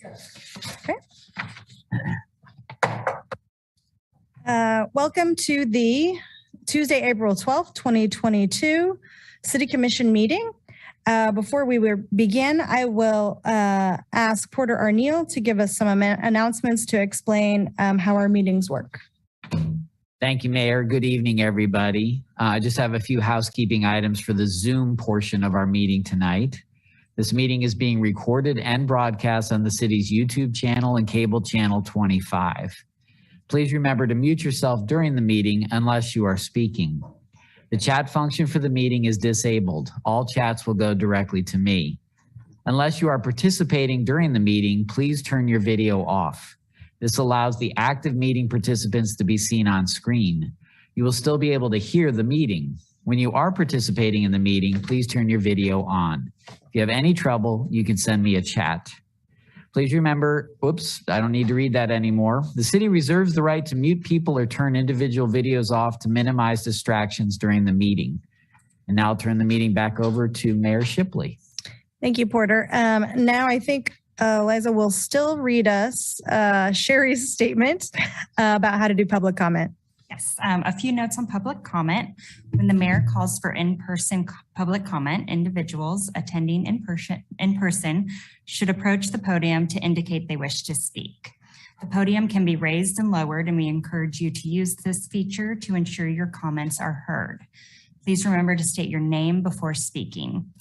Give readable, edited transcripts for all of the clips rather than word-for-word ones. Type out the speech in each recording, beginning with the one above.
Okay. Welcome to the Tuesday, April 12th, 2022 City Commission meeting. Before we begin, I will ask Porter Arneal to give us some announcements to explain how our meetings work. Thank you, Mayor. Good evening, everybody. I just have a few housekeeping items for the Zoom portion of our meeting tonight. This meeting is being recorded and broadcast on the city's YouTube channel and cable channel 25. Please remember to mute yourself during the meeting unless you are speaking. The chat function for the meeting is disabled. All chats will go directly to me. Unless you are participating during the meeting, please turn your video off. This allows the active meeting participants to be seen on screen. You will still be able to hear the meeting. When you are participating in the meeting, please turn your video on. If you have any trouble, you can send me a chat. Please remember, oops, I don't need to read that anymore. The city reserves the right to mute people or turn individual videos off to minimize distractions during the meeting. And now I'll turn the meeting back over to Mayor Shipley. Thank you, Porter. Now I think Liza will still read us Sherry's statement about how to do public comment. Yes, a few notes on public comment. When the mayor calls for in-person public comment, individuals attending in person should approach the podium to indicate they wish to speak. The podium can be raised and lowered, and we encourage you to use this feature to ensure your comments are heard. Please remember to state your name before speaking.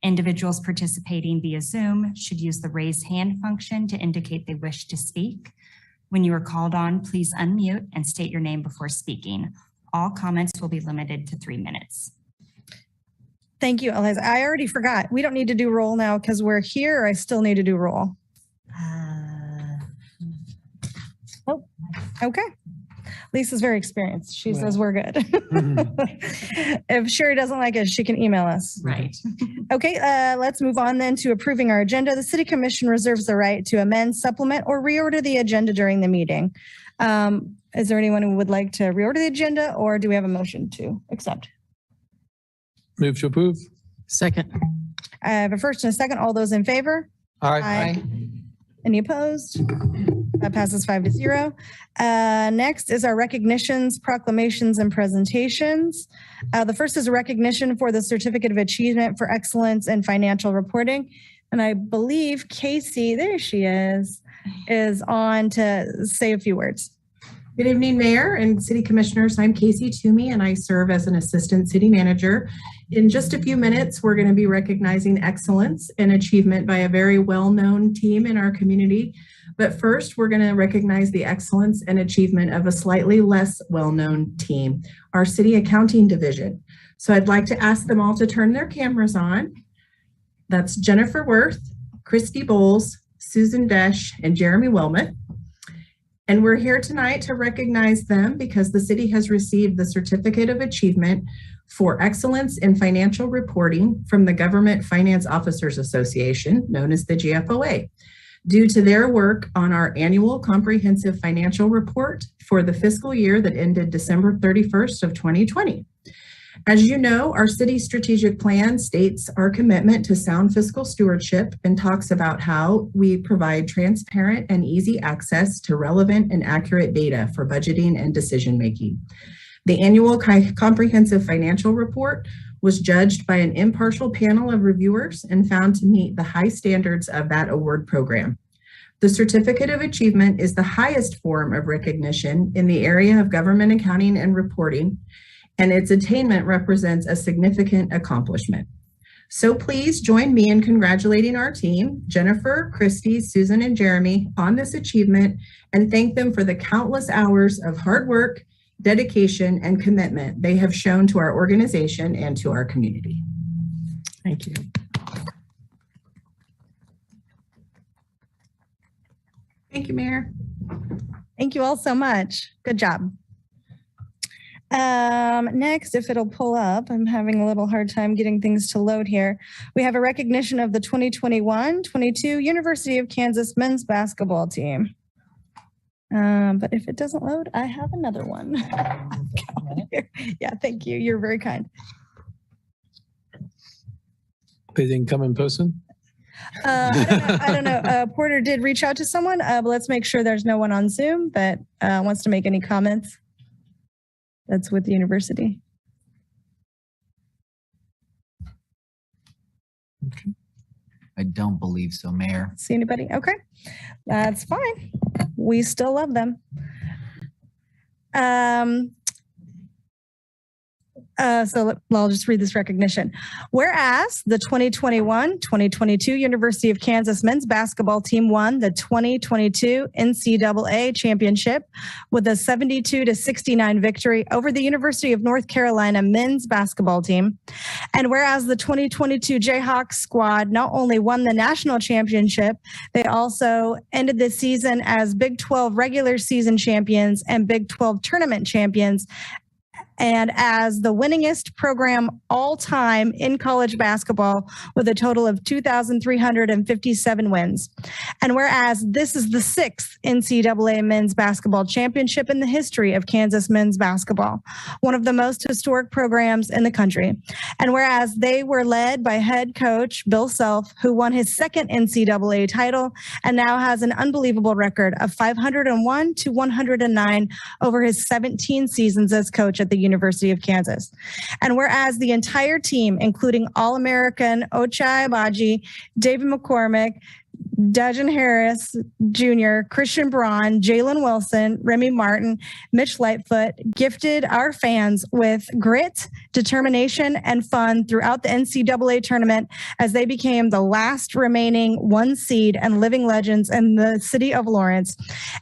Individuals participating via Zoom should use the raise hand function to indicate they wish to speak. When you are called on, please unmute and state your name before speaking. All comments will be limited to 3 minutes. Thank you, Eliza. I already forgot. We don't need to do roll now because we're here, or I still need to do roll? Oh, okay. Lisa's very experienced. She says we're good. If Sherry doesn't like it, she can email us. Right. Okay, let's move on then to approving our agenda. The City Commission reserves the right to amend, supplement, or reorder the agenda during the meeting. Is there anyone who would like to reorder the agenda, or do we have a motion to accept? Move to approve. Second. I have a first and a second. All those in favor? Aye. Any opposed? That passes 5-0. Next is our recognitions, proclamations, and presentations. The first is a recognition for the Certificate of Achievement for Excellence in Financial Reporting. And I believe Casey, there she is on to say a few words. Good evening, Mayor and City Commissioners. I'm Casey Toomey, and I serve as an Assistant City Manager. In just a few minutes, we're going to be recognizing excellence and achievement by a very well-known team in our community. But first, we're going to recognize the excellence and achievement of a slightly less well-known team, our City Accounting Division. So I'd like to ask them all to turn their cameras on. That's Jennifer Worth, Christy Bowles, Susan Desch, and Jeremy Wilmot. And we're here tonight to recognize them because the city has received the Certificate of Achievement for Excellence in Financial Reporting from the Government Finance Officers Association, known as the GFOA, due to their work on our annual comprehensive financial report for the fiscal year that ended December 31st of 2020. As you know, our city strategic plan states our commitment to sound fiscal stewardship and talks about how we provide transparent and easy access to relevant and accurate data for budgeting and decision-making. The annual comprehensive financial report was judged by an impartial panel of reviewers and found to meet the high standards of that award program. The Certificate of Achievement is the highest form of recognition in the area of government accounting and reporting, and its attainment represents a significant accomplishment. So please join me in congratulating our team, Jennifer, Christy, Susan, and Jeremy, on this achievement, and thank them for the countless hours of hard work, dedication, and commitment they have shown to our organization and to our community. Thank you. Thank you, Mayor. Thank you all so much. Good job. Next, if it'll pull up, I'm having a little hard time getting things to load here. We have a recognition of the 2021-22 University of Kansas men's basketball team. But if it doesn't load, I have another one. Yeah, thank you. You're very kind. They didn't come in person? I don't know. Porter did reach out to someone, but let's make sure there's no one on Zoom that wants to make any comments. That's with the university. I don't believe so, Mayor. See anybody? Okay, that's fine. We still love them. So I'll just read this recognition. Whereas the 2021-2022 University of Kansas men's basketball team won the 2022 NCAA championship with a 72-69 victory over the University of North Carolina men's basketball team. And whereas the 2022 Jayhawks squad not only won the national championship, they also ended the season as Big 12 regular season champions and Big 12 tournament champions, and as the winningest program all time in college basketball with a total of 2,357 wins. And whereas this is the 6th NCAA men's basketball championship in the history of Kansas men's basketball, one of the most historic programs in the country. And whereas they were led by head coach Bill Self, who won his 2nd NCAA title and now has an unbelievable record of 501-109 over his 17 seasons as coach at the University of Kansas. And whereas the entire team, including All-American Ochai Agbaji, David McCormick, Dejun Harris Jr., Christian Braun, Jalen Wilson, Remy Martin, Mitch Lightfoot gifted our fans with grit, determination, and fun throughout the NCAA tournament as they became the last remaining 1 seed and living legends in the city of Lawrence.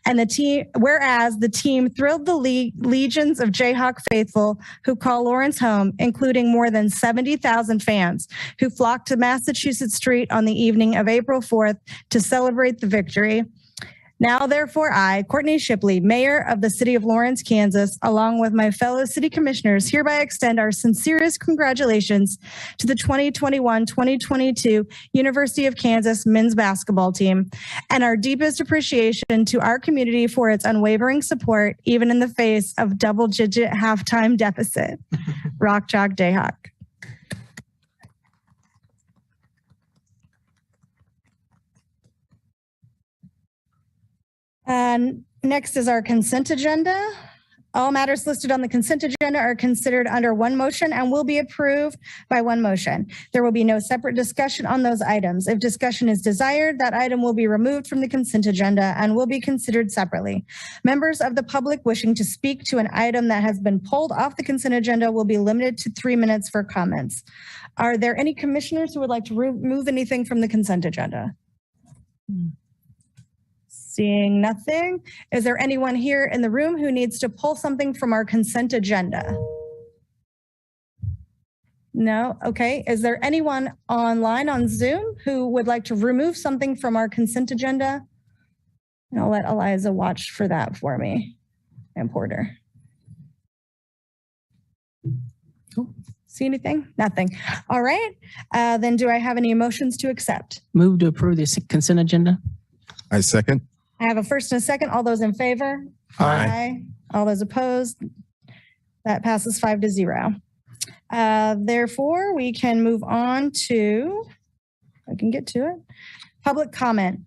And the team, whereas the team thrilled the legions of Jayhawk faithful who call Lawrence home, including more than 70,000 fans who flocked to Massachusetts Street on the evening of April 4th to celebrate the victory. Now, therefore, I, Courtney Shipley, Mayor of the City of Lawrence, Kansas, along with my fellow city commissioners, hereby extend our sincerest congratulations to the 2021-2022 University of Kansas men's basketball team, and our deepest appreciation to our community for its unwavering support, even in the face of double-digit halftime deficit. Rock Chalk Jayhawk. Next is our consent agenda. All matters listed on the consent agenda are considered under one motion and will be approved by one motion. There will be no separate discussion on those items. If discussion is desired, that item will be removed from the consent agenda and will be considered separately. Members of the public wishing to speak to an item that has been pulled off the consent agenda will be limited to 3 minutes for comments. Are there any commissioners who would like to remove anything from the consent agenda? Seeing nothing. Is there anyone here in the room who needs to pull something from our consent agenda? No? Okay. Is there anyone online on Zoom who would like to remove something from our consent agenda? And I'll let Eliza watch for that for me and Porter. See anything? Nothing. All right. Then do I have any motions to accept? Move to approve the consent agenda. I second. I have a first and a second. All those in favor? Aye. All those opposed? That passes 5-0. Therefore, we can move on to, I can get to it, public comment.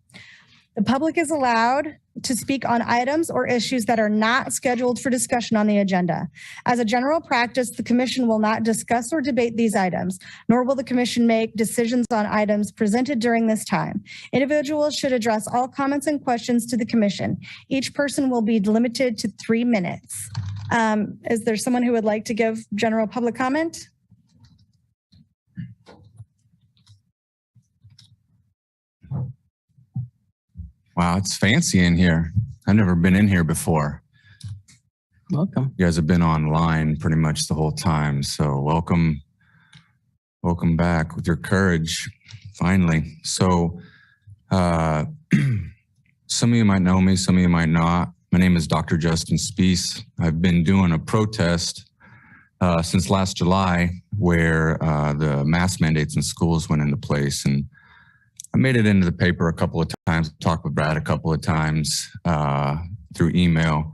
The public is allowed to speak on items or issues that are not scheduled for discussion on the agenda. As a general practice, the commission will not discuss or debate these items, nor will the commission make decisions on items presented during this time. Individuals should address all comments and questions to the commission. Each person will be limited to 3 minutes. Is there someone who would like to give general public comment? Wow, it's fancy in here. I've never been in here before. Welcome. You guys have been online pretty much the whole time. So welcome back with your courage, finally. So some of you might know me, some of you might not. My name is Dr. Justin Spees. I've been doing a protest since last July where the mask mandates in schools went into place. And I made it into the paper a couple of times, talked with Brad a couple of times through email.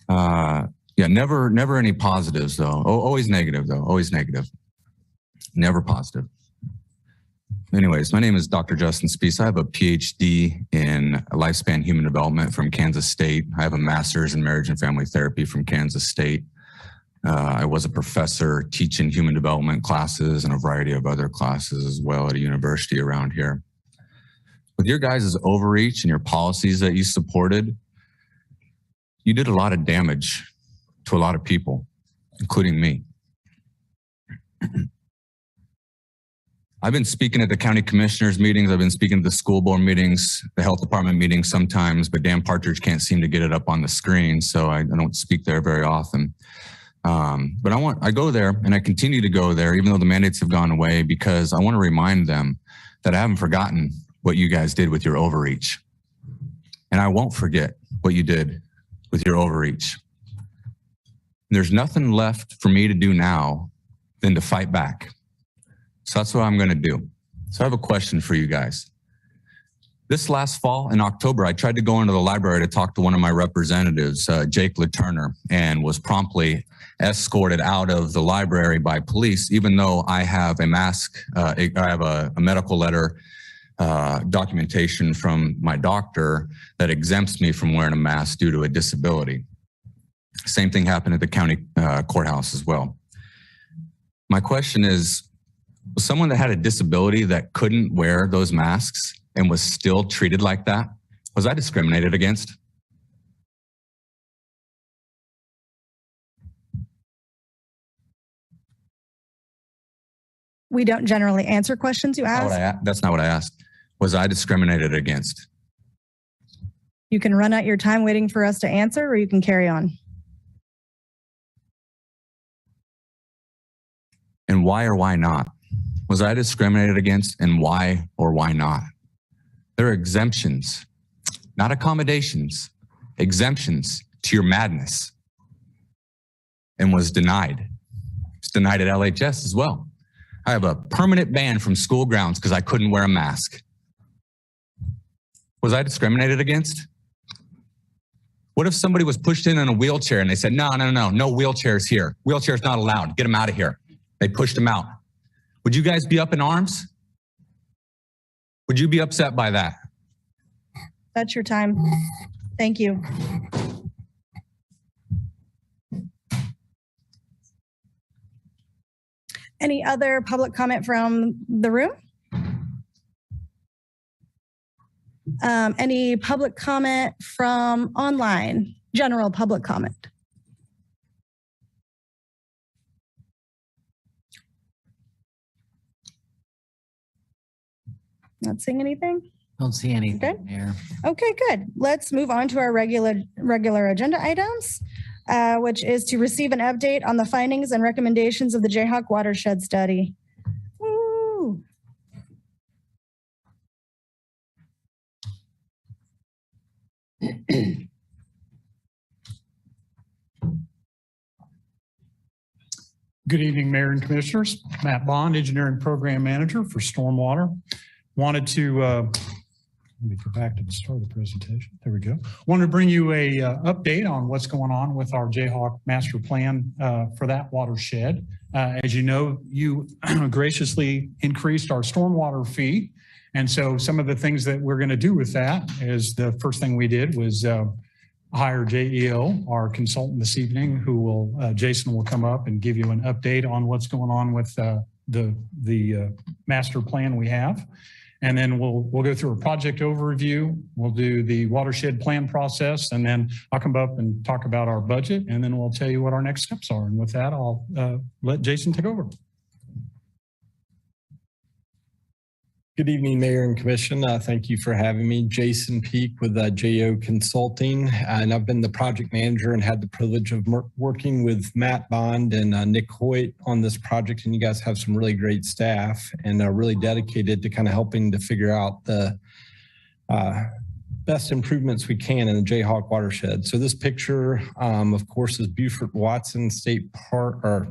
Yeah, never any positives though. Always negative though, always negative. Never positive. Anyways, my name is Dr. Justin Spees. I have a PhD in lifespan human development from Kansas State. I have a master's in marriage and family therapy from Kansas State. I was a professor teaching human development classes and a variety of other classes as well at a university around here. With your guys' overreach and your policies that you supported, you did a lot of damage to a lot of people, including me. I've been speaking at the county commissioners meetings. I've been speaking at the school board meetings, the health department meetings sometimes, but Dan Partridge can't seem to get it up on the screen, so I don't speak there very often. But I go there and I continue to go there even though the mandates have gone away because I want to remind them that I haven't forgotten what you guys did with your overreach. And I won't forget what you did with your overreach. There's nothing left for me to do now than to fight back. So that's what I'm going to do. So I have a question for you guys. This last fall in October, I tried to go into the library to talk to one of my representatives, Jake LaTurner, and was promptly escorted out of the library by police, even though I have a mask, I have a medical letter documentation from my doctor that exempts me from wearing a mask due to a disability. Same thing happened at the county courthouse as well. My question is, was someone that had a disability that couldn't wear those masks and was still treated like that, was I discriminated against? We don't generally answer questions you ask. That's not what I asked. Was I discriminated against? You can run out your time waiting for us to answer, or you can carry on. And why or why not? Was I discriminated against, and why or why not? There are exemptions, not accommodations, exemptions to your madness, and was denied. It's denied at LHS as well. I have a permanent ban from school grounds because I couldn't wear a mask. Was I discriminated against? What if somebody was pushed in a wheelchair and they said, no wheelchairs here. Wheelchairs not allowed. Get them out of here. They pushed them out. Would you guys be up in arms? Would you be upset by that? That's your time. Thank you. Any other public comment from the room? Any public comment from online? General public comment. Not seeing anything? Don't see anything Okay. there. Okay, good. Let's move on to our regular agenda items, which is to receive an update on the findings and recommendations of the Jayhawk Watershed Study. Woo. Good evening, Mayor and Commissioners. Matt Bond, Engineering Program Manager for Stormwater. Wanted to, let me go back to the start of the presentation. There we go. Wanted to bring you a update on what's going on with our Jayhawk Master Plan for that watershed. As you know, you graciously increased our stormwater fee. And so some of the things that we're going to do with that is the first thing we did was hire JEO, our consultant this evening, who will, Jason will come up and give you an update on what's going on with the master plan we have. And then we'll go through a project overview. We'll do the watershed plan process, and then I'll come up and talk about our budget, and then we'll tell you what our next steps are. And with that, I'll let Jason take over. Good evening, Mayor and Commission. Thank you for having me. Jason Peak with JO Consulting, and I've been the project manager and had the privilege of working with Matt Bond and Nick Hoyt on this project. And you guys have some really great staff and are really dedicated to kind of helping to figure out the best improvements we can in the Jayhawk watershed. So this picture, of course, is Buford-Watson State Park, or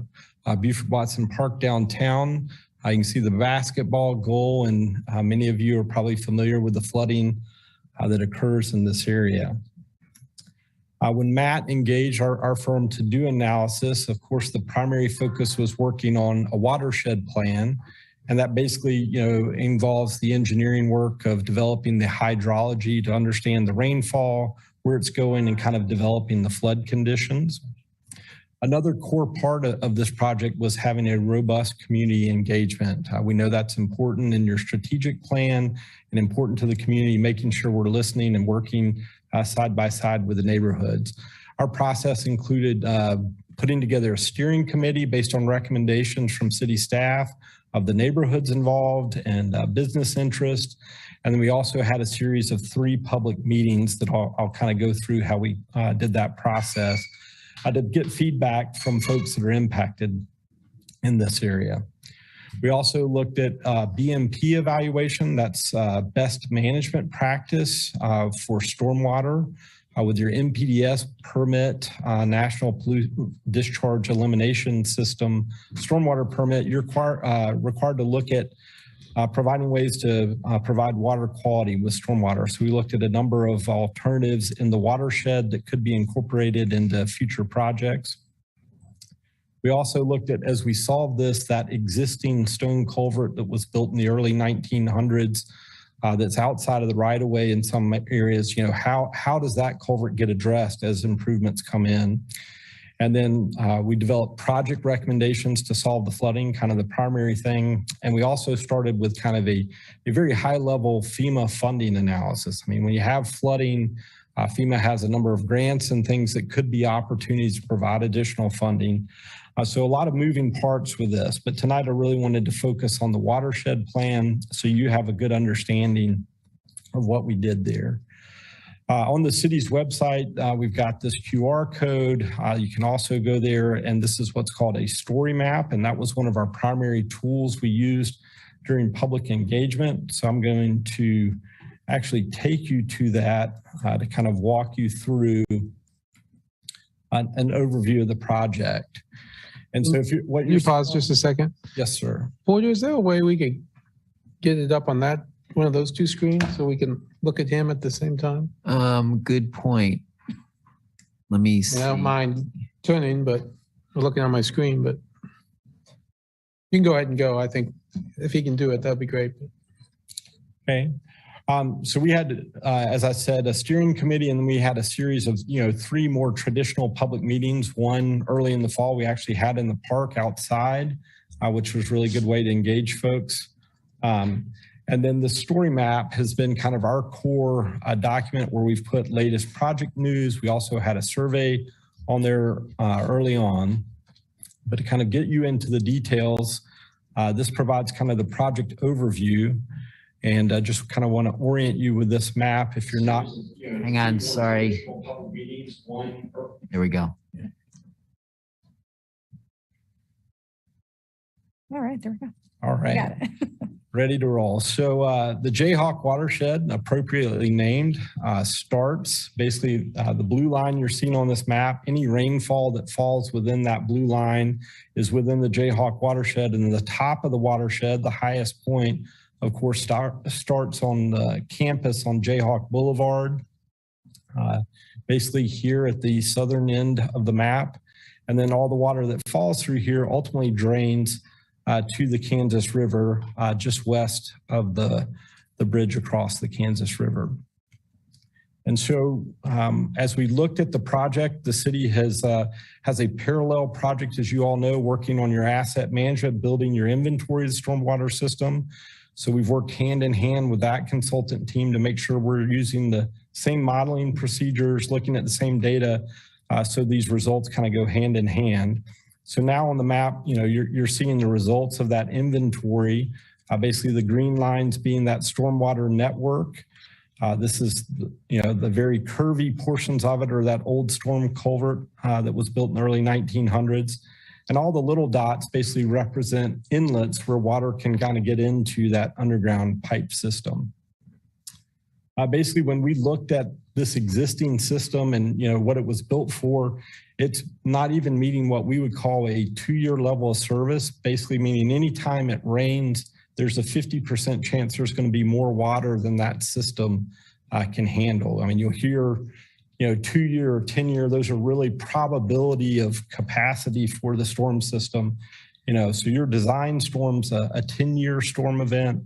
Buford-Watson Park downtown. You can see the basketball goal, and many of you are probably familiar with the flooding that occurs in this area. When Matt engaged our firm to do analysis, of course, the primary focus was working on a watershed plan. And that basically, involves the engineering work of developing the hydrology to understand the rainfall, where it's going, and kind of developing the flood conditions. Another core part of this project was having a robust community engagement. We know that's important in your strategic plan and important to the community, making sure we're listening and working side by side with the neighborhoods. Our process included putting together a steering committee based on recommendations from city staff of the neighborhoods involved and business interest. And then we also had a series of 3 public meetings that I'll kind of go through how we did that process to get feedback from folks that are impacted in this area. We also looked at BMP evaluation, that's best management practice for stormwater. With your NPDES permit, National Pollutant Discharge Elimination System stormwater permit, you're required to look at providing ways to provide water quality with stormwater. So we looked at a number of alternatives in the watershed that could be incorporated into future projects. We also looked at, as we solved this, that existing stone culvert that was built in the early 1900s that's outside of the right of way in some areas, how does that culvert get addressed as improvements come in? And then we developed project recommendations to solve the flooding, kind of the primary thing. And we also started with kind of a very high level FEMA funding analysis. I mean, when you have flooding, FEMA has a number of grants and things that could be opportunities to provide additional funding. So a lot of moving parts with this, but tonight I really wanted to focus on the watershed plan so you have a good understanding of what we did there. On the city's website, we've got this QR code. You can also go there, and this is what's called a story map, and that was one of our primary tools we used during public engagement. So I'm going to actually take you to that to kind of walk you through an overview of the project. And so if you, what you pause just a second? Yes, sir. Porter, is there a way we could get it up on that, one of those 2 screens so we can look at him at the same time? Good point. Let me see. I don't mind turning, but I'm looking on my screen, but you can go ahead and go. I think if he can do it, that'd be great. Okay. So we had, as I said, a steering committee, and then we had a series of, 3 more traditional public meetings. One early in the fall, we actually had in the park outside, which was a really good way to engage folks. And then the story map has been kind of our core document where we've put latest project news. We also had a survey on there early on, but to kind of get you into the details, this provides kind of the project overview. And I just kind of want to orient you with this map if you're not. Hang on, sorry. There we go. All right, there we go. All right. Got it. Ready to roll. So the Jayhawk watershed, appropriately named, starts basically the blue line you're seeing on this map. Any rainfall that falls within that blue line is within the Jayhawk watershed. And the top of the watershed, the highest point, of course, starts on the campus on Jayhawk Boulevard, basically here at the southern end of the map. And then all the water that falls through here ultimately drains to the Kansas River just west of the bridge across the Kansas River. And so as we looked at the project, the city has a parallel project, as you all know, working on your asset management, building your inventory of the stormwater system. So we've worked hand in hand with that consultant team to make sure we're using the same modeling procedures, looking at the same data, so these results kind of go hand in hand. So now on the map, you're seeing the results of that inventory, basically the green lines being that stormwater network. This is, the very curvy portions of it, or that old storm culvert that was built in the early 1900s. And all the little dots basically represent inlets where water can kind of get into that underground pipe system. Basically, when we looked at this existing system and what it was built for, it's not even meeting what we would call a 2-year level of service, basically meaning anytime it rains, there's a 50% chance there's going to be more water than that system can handle. I mean, you'll hear 2-year or 10-year, those are really probability of capacity for the storm system. So your design storm's a 10-year storm event,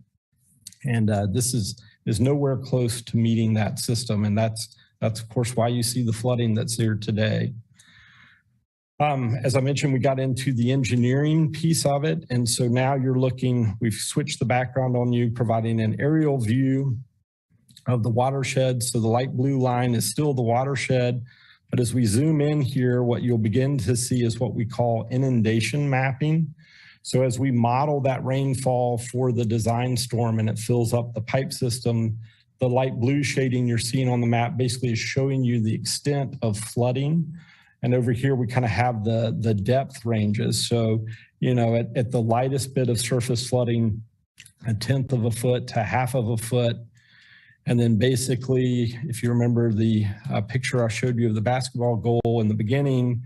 and this is nowhere close to meeting that system. And that's of course why you see the flooding that's there today. As I mentioned, we got into the engineering piece of it. And so now we've switched the background on you, providing an aerial view of the watershed. So the light blue line is still the watershed. But as we zoom in here, what you'll begin to see is what we call inundation mapping. So as we model that rainfall for the design storm and it fills up the pipe system, the light blue shading you're seeing on the map basically is showing you the extent of flooding. And over here, we kind of have the depth ranges. So, at the lightest bit of surface flooding, 1/10 of a foot to 1/2 of a foot. And then basically, if you remember the picture I showed you of the basketball goal in the beginning,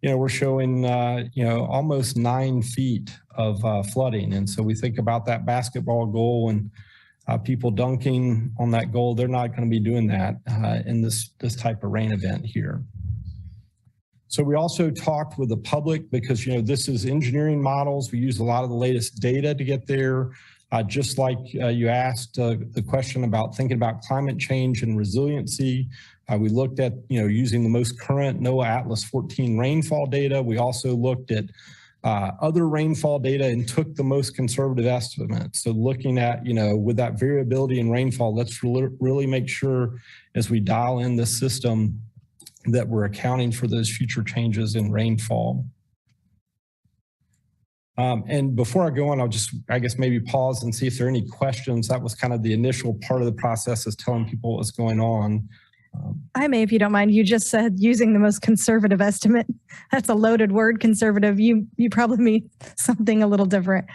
we're showing, almost 9 feet of flooding. And so we think about that basketball goal and people dunking on that goal. They're not going to be doing that in this type of rain event here. So we also talked with the public because, this is engineering models. We use a lot of the latest data to get there. Just like you asked the question about thinking about climate change and resiliency, we looked at, using the most current NOAA Atlas 14 rainfall data. We also looked at other rainfall data and took the most conservative estimates. So looking at, with that variability in rainfall, let's really make sure as we dial in the system that we're accounting for those future changes in rainfall. And before I go on, I'll just, maybe pause and see if there are any questions. That was kind of the initial part of the process, is telling people what's going on. I may, if you don't mind, you just said using the most conservative estimate. That's a loaded word, conservative. You probably mean something a little different.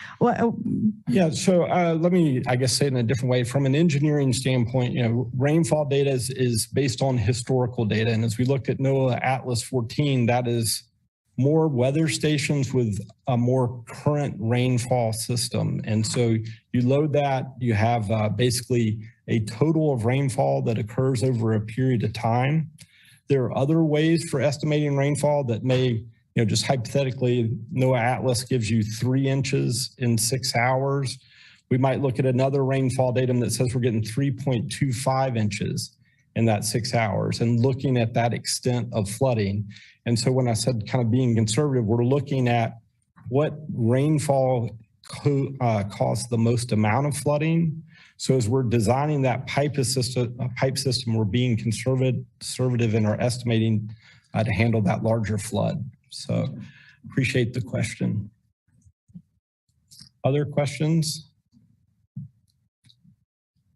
Yeah, so let me, say it in a different way. From an engineering standpoint, rainfall data is based on historical data. And as we looked at NOAA Atlas 14, that is more weather stations with a more current rainfall system. And so you load that, you have basically a total of rainfall that occurs over a period of time. There are other ways for estimating rainfall that may, just hypothetically, NOAA Atlas gives you 3 inches in 6 hours. We might look at another rainfall datum that says we're getting 3.25 inches in that 6 hours, and looking at that extent of flooding. And so when I said kind of being conservative, we're looking at what rainfall caused the most amount of flooding. So as we're designing that pipe system, we're being conservative in our estimating to handle that larger flood. So appreciate the question. Other questions?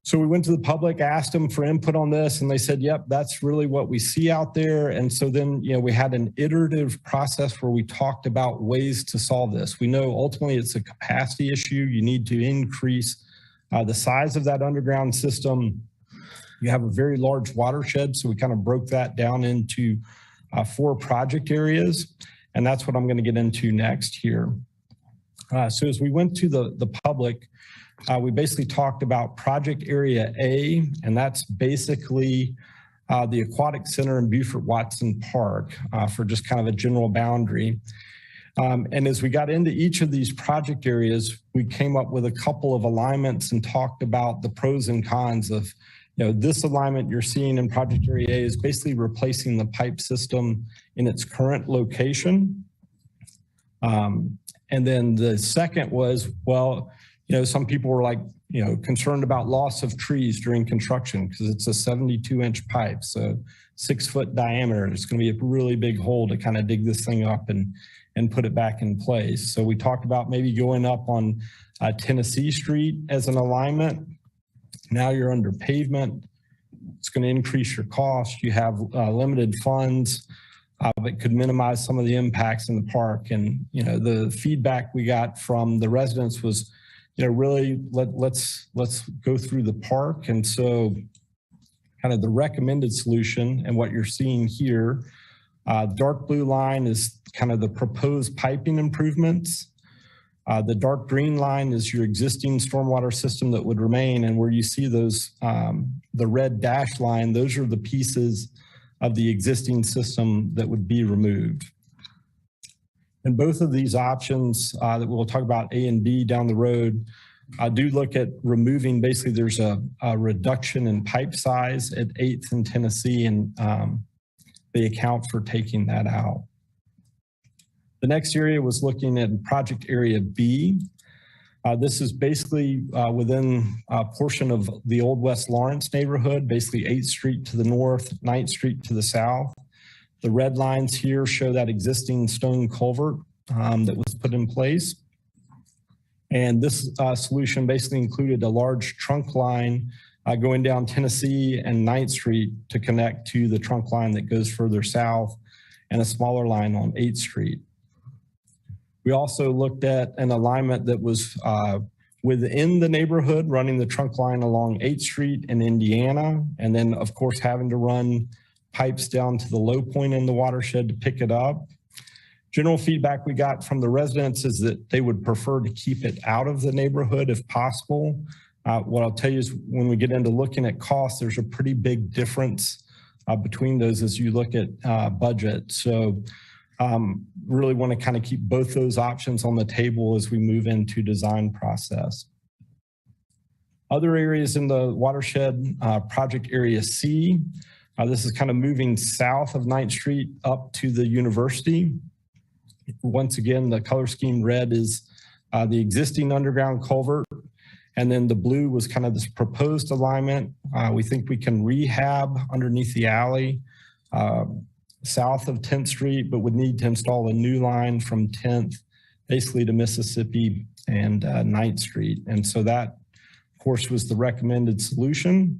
So we went to the public, asked them for input on this, and they said, yep, that's really what we see out there. And so then, we had an iterative process where we talked about ways to solve this. We know ultimately it's a capacity issue. You need to increase the size of that underground system. You have a very large watershed, so we kind of broke that down into 4 project areas, and that's what I'm going to get into next here. So as we went to the public, we basically talked about project area A, and that's basically the Aquatic Center in Beaufort-Watson Park for just kind of a general boundary. And as we got into each of these project areas, we came up with a couple of alignments and talked about the pros and cons of, this alignment you're seeing in project area A is basically replacing the pipe system in its current location. And then the second was, well, some people were like, concerned about loss of trees during construction because it's a 72-inch pipe. So 6-foot diameter. It's going to be a really big hole to kind of dig this thing up and put it back in place. So we talked about maybe going up on Tennessee Street as an alignment. Now you're under pavement. It's going to increase your cost. You have limited funds, but could minimize some of the impacts in the park. And, the feedback we got from the residents was, really let's go through the park. And so kind of the recommended solution and what you're seeing here, dark blue line is kind of the proposed piping improvements. The dark green line is your existing stormwater system that would remain. And where you see those, the red dash line, those are the pieces of the existing system that would be removed. And both of these options that we'll talk about A and B down the road, do look at removing, basically there's a reduction in pipe size at 8th and Tennessee, and they account for taking that out. The next area was looking at project area B. This is basically within a portion of the old West Lawrence neighborhood, basically 8th Street to the north, 9th Street to the south. The red lines here show that existing stone culvert that was put in place. And this solution basically included a large trunk line going down Tennessee and 9th Street to connect to the trunk line that goes further south, and a smaller line on 8th Street. We also looked at an alignment that was within the neighborhood, running the trunk line along 8th Street in Indiana, and then of course having to run pipes down to the low point in the watershed to pick it up. General feedback we got from the residents is that they would prefer to keep it out of the neighborhood if possible. What I'll tell you is when we get into looking at costs, there's a pretty big difference between those as you look at budget. So really want to kind of keep both those options on the table as we move into design process. Other areas in the watershed, project area C. This is kind of moving south of 9th Street up to the university. Once again, the color scheme red is the existing underground culvert. And then the blue was kind of this proposed alignment. We think we can rehab underneath the alley south of 10th Street, but would need to install a new line from 10th basically to Mississippi and 9th Street. And so that, of course, was the recommended solution.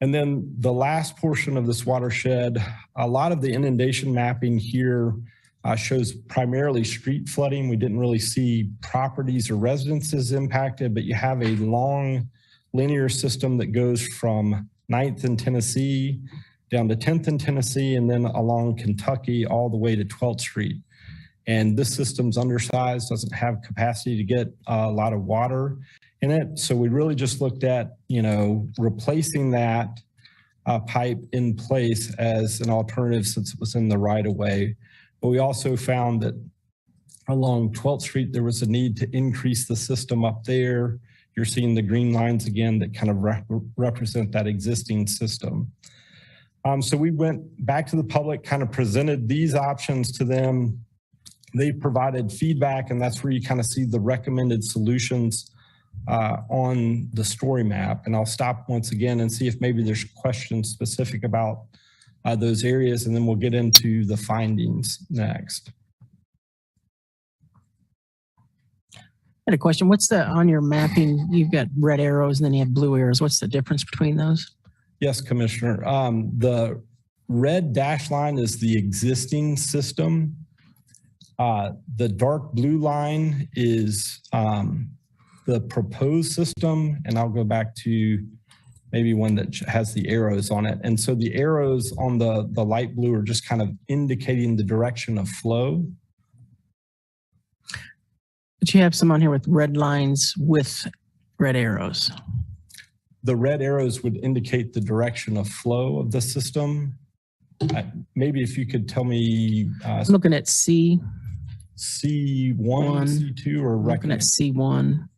And then the last portion of this watershed, a lot of the inundation mapping here shows primarily street flooding. We didn't really see properties or residences impacted, but you have a long linear system that goes from 9th in Tennessee down to 10th in Tennessee, and then along Kentucky all the way to 12th Street. And this system's undersized, doesn't have capacity to get a lot of water in it. So we really just looked at, replacing that pipe in place as an alternative since it was in the right of way. But we also found that along 12th Street, there was a need to increase the system up there. You're seeing the green lines again that kind of represent that existing system. So we went back to the public, kind of presented these options to them. They provided feedback, and that's where you kind of see the recommended solutions on the story map. And I'll stop once again and see if maybe there's questions specific about those areas, and then we'll get into the findings next. I had a question. What's on your mapping, you've got red arrows and then you have blue arrows. What's the difference between those? Yes, Commissioner. The red dash line is the existing system. The dark blue line is the proposed system, and I'll go back to maybe one that has the arrows on it. And so the arrows on the light blue are just kind of indicating the direction of flow. But you have some on here with red lines with red arrows. The red arrows would indicate the direction of flow of the system. Maybe if you could tell me. I'm looking at C. C1, C2, or looking at C1.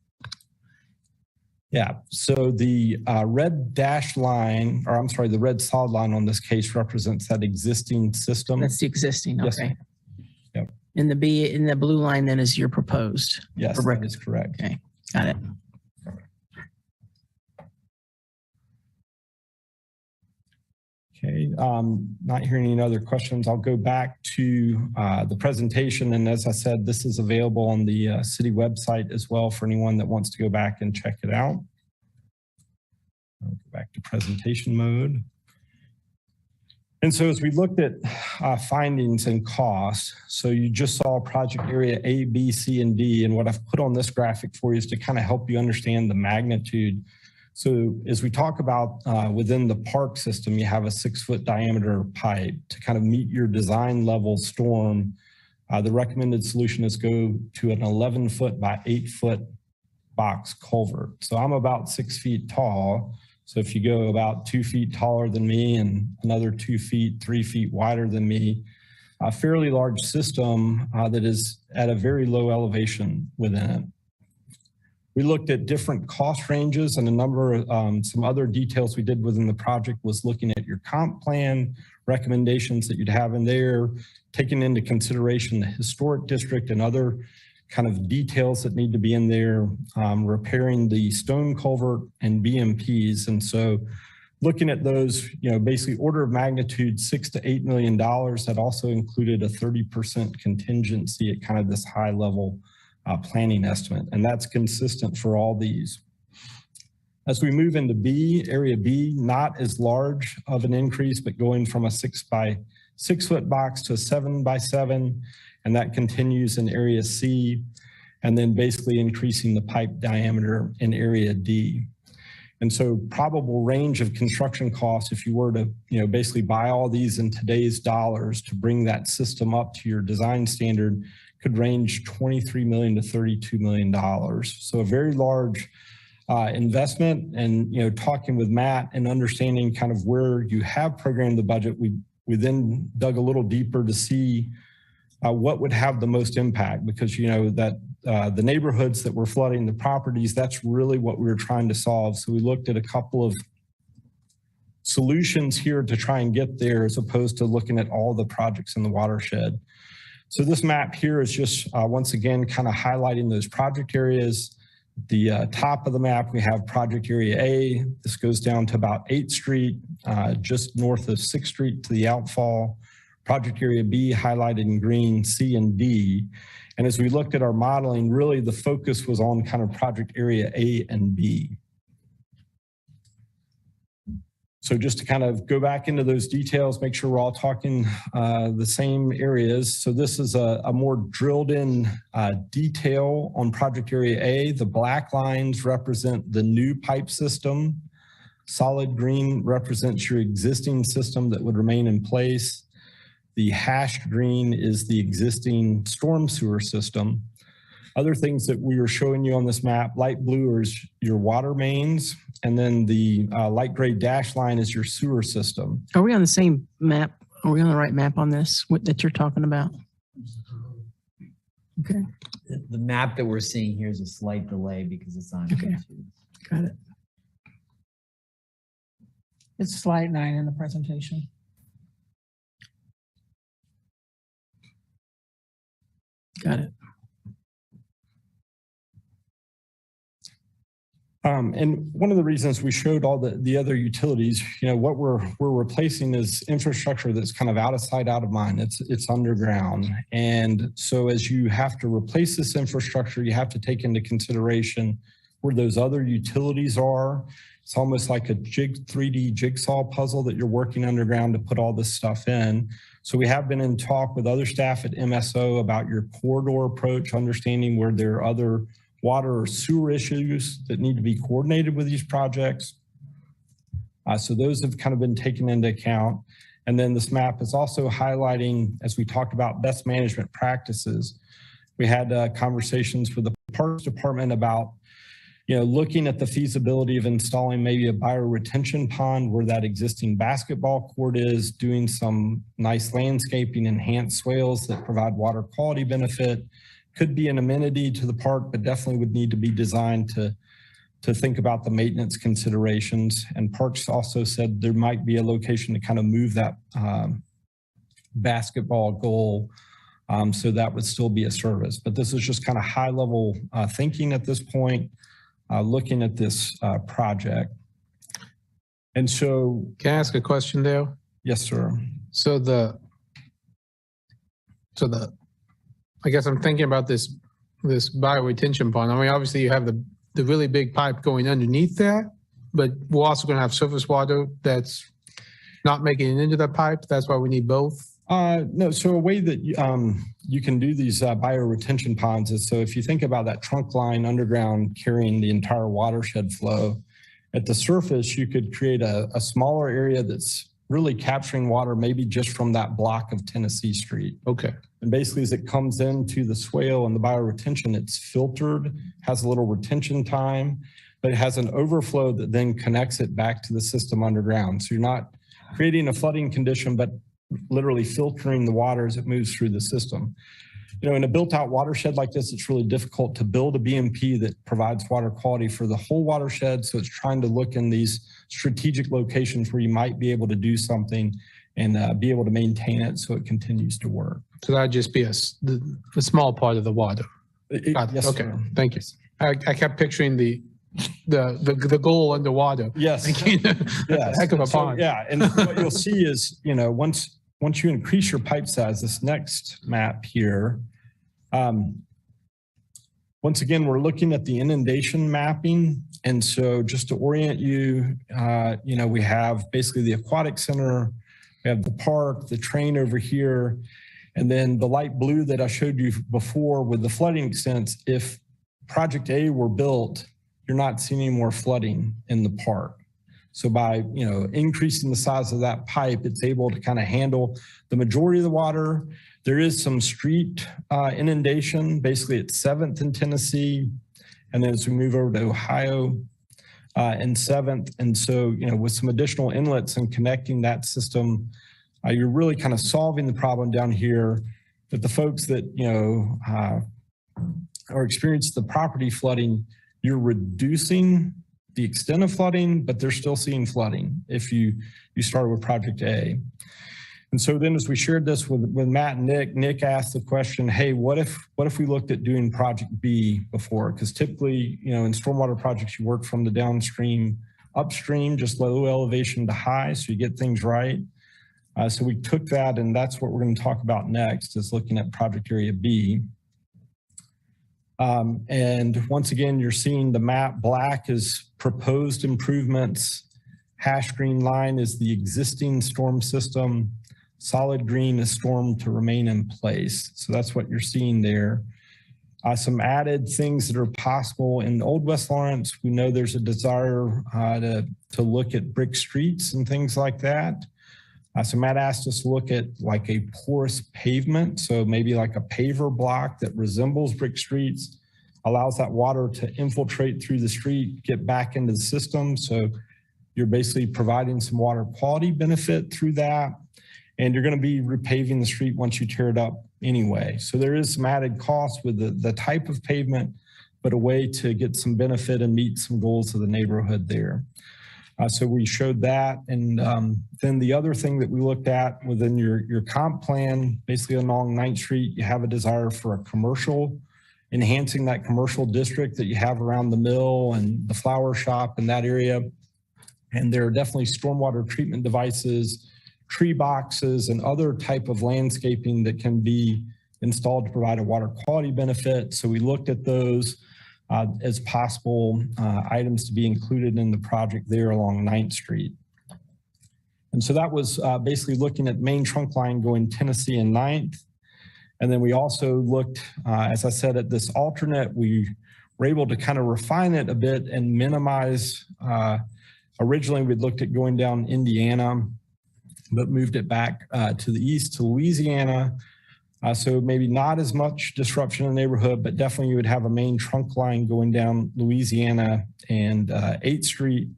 Yeah, so the red dash line, or I'm sorry, the red solid line on this case represents that existing system. That's the existing, Yes, okay. Yep. And the blue line then is your proposed. Yes, that is correct. Okay, got it. Okay, not hearing any other questions, I'll go back to the presentation. And as I said, this is available on the city website as well for anyone that wants to go back and check it out. I'll go back to presentation mode. And so as we looked at findings and costs, so you just saw project area A, B, C, and D. And what I've put on this graphic for you is to kind of help you understand the magnitude. So as we talk about within the park system, you have a 6-foot diameter pipe to kind of meet your design level storm. The recommended solution is go to an 11-foot by 8-foot box culvert. So I'm about 6 feet tall. So if you go about 2 feet taller than me and another 2 feet, 3 feet wider than me, a fairly large system that is at a very low elevation within it. We looked at different cost ranges, and a number of some other details we did within the project was looking at your comp plan, recommendations that you'd have in there, taking into consideration the historic district and other kind of details that need to be in there, repairing the stone culvert and BMPs. And so looking at those, basically order of magnitude $6 to $8 million, that also included a 30% contingency at kind of this high level planning estimate. And that's consistent for all these. As we move into B, area B, not as large of an increase, but going from a 6 by 6 foot box to a 7 by 7, and that continues in area C, and then basically increasing the pipe diameter in area D. And so probable range of construction costs, if you were to, basically buy all these in today's dollars to bring that system up to your design standard, could range $23 million to $32 million. So a very large investment. And, talking with Matt and understanding kind of where you have programmed the budget, we then dug a little deeper to see what would have the most impact, because that the neighborhoods that were flooding the properties, that's really what we were trying to solve. So we looked at a couple of solutions here to try and get there, as opposed to looking at all the projects in the watershed. So this map here is just once again kind of highlighting those project areas. The top of the map, we have project area A. This goes down to about 8th Street, just north of 6th Street to the outfall. Project area B highlighted in green, C and D. And as we looked at our modeling, really the focus was on kind of project area A and B. So just to kind of go back into those details, make sure we're all talking the same areas. So this is a more drilled in detail on project area A. The black lines represent the new pipe system. Solid green represents your existing system that would remain in place. The hashed green is the existing storm sewer system. Other things that we were showing you on this map, light blue is your water mains, and then the light gray dash line is your sewer system. Are we on the same map? Are we on the right map on this that you're talking about? Okay. The map that we're seeing here is a slight delay because it's on YouTube. Got it. It's slide 9 in the presentation. Got it. And one of the reasons we showed all the other utilities, what we're replacing is infrastructure that's kind of out of sight, out of mind. It's underground. And so as you have to replace this infrastructure, you have to take into consideration where those other utilities are. It's almost like a 3D jigsaw puzzle that you're working underground to put all this stuff in. So we have been in talk with other staff at MSO about your corridor approach, understanding where there are other water or sewer issues that need to be coordinated with these projects. So those have kind of been taken into account. And then this map is also highlighting, as we talked about, best management practices. We had conversations with the Parks Department about looking at the feasibility of installing maybe a bioretention pond where that existing basketball court is, doing some nice landscaping, enhanced swales that provide water quality benefit. Could be an amenity to the park, but definitely would need to be designed to think about the maintenance considerations. And Parks also said there might be a location to kind of move that basketball goal, so that would still be a service. But this is just kind of high level thinking at this point, looking at this project. And so, Can I ask a question, Dale? Yes, sir. So I guess I'm thinking about this bioretention pond. I mean, obviously you have the really big pipe going underneath that, but we're also going to have surface water that's not making it into that pipe. That's why we need both. No, so a way that you can do these bioretention ponds is, so if you think about that trunk line underground carrying the entire watershed flow, at the surface you could create a smaller area that's really capturing water maybe just from that block of Tennessee Street. Okay. And basically as it comes into the swale and the bioretention, it's filtered, has a little retention time, but it has an overflow that then connects it back to the system underground. So you're not creating a flooding condition, but literally filtering the water as it moves through the system. You know, in a built-out watershed like this, it's really difficult to build a BMP that provides water quality for the whole watershed. So it's trying to look in these strategic locations where you might be able to do something and be able to maintain it so it continues to work. So that'd just be a small part of the water. Got it. Yes, Okay, sir. thank you. I kept picturing the goal underwater. Yes. Thinking Yes. heck of a So, pond. yeah, and what you'll see is, you know, once you increase your pipe size, this next map here, once again, we're looking at the inundation mapping. And so just to orient you, you know, we have basically the aquatic center, we have the park, the train over here, and then the light blue that I showed you before with the flooding extents. If Project A were built, you're not seeing any more flooding in the park. So by, you know, increasing the size of that pipe, it's able to kind of handle the majority of the water. There is some street inundation, basically at 7th in Tennessee. And then as we move over to Ohio and 7th. And so, you know, with some additional inlets and connecting that system, you're really kind of solving the problem down here. But the folks that, you know, are experiencing the property flooding, you're reducing the extent of flooding, but they're still seeing flooding if you started with Project A. And so then as we shared this with Matt and Nick asked the question, hey, what if we looked at doing Project B before? Because typically, you know, in stormwater projects, you work from the downstream upstream, just low elevation to high, so you get things right. So we took that, and that's what we're going to talk about next, is looking at Project Area B. And once again, you're seeing the map. Black is proposed improvements. Hash green line is the existing storm system. Solid green is storm to remain in place. So that's what you're seeing there. Some added things that are possible in Old West Lawrence. We know there's a desire to look at brick streets and things like that. So Matt asked us to look at like a porous pavement. So maybe like a paver block that resembles brick streets, allows that water to infiltrate through the street, get back into the system. So you're basically providing some water quality benefit through that. And you're going to be repaving the street once you tear it up anyway. So there is some added cost with the type of pavement, but a way to get some benefit and meet some goals of the neighborhood there. So we showed that. And then the other thing that we looked at within your comp plan, basically along 9th Street, you have a desire for a commercial, enhancing that commercial district that you have around the mill and the flower shop in that area. And there are definitely stormwater treatment devices, tree boxes, and other type of landscaping that can be installed to provide a water quality benefit. So we looked at those as possible items to be included in the project there along 9th Street. And so that was basically looking at main trunk line going Tennessee and 9th. And then we also looked, as I said, at this alternate. We were able to kind of refine it a bit and minimize. Originally, we'd looked at going down Indiana, but moved it back to the east to Louisiana. So maybe not as much disruption in the neighborhood, but definitely you would have a main trunk line going down Louisiana and 8th Street.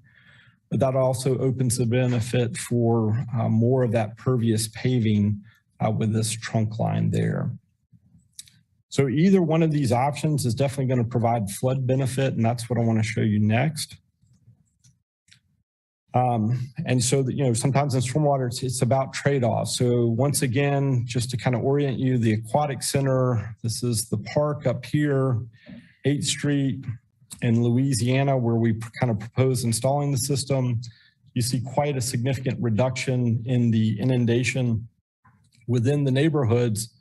But that also opens the benefit for more of that pervious paving with this trunk line there. So either one of these options is definitely going to provide flood benefit, and that's what I want to show you next. And so that, you know, sometimes in stormwater, it's about trade-offs. So once again, just to kind of orient you, the aquatic center, this is the park up here, 8th Street in Louisiana, where we kind of propose installing the system. You see quite a significant reduction in the inundation within the neighborhoods.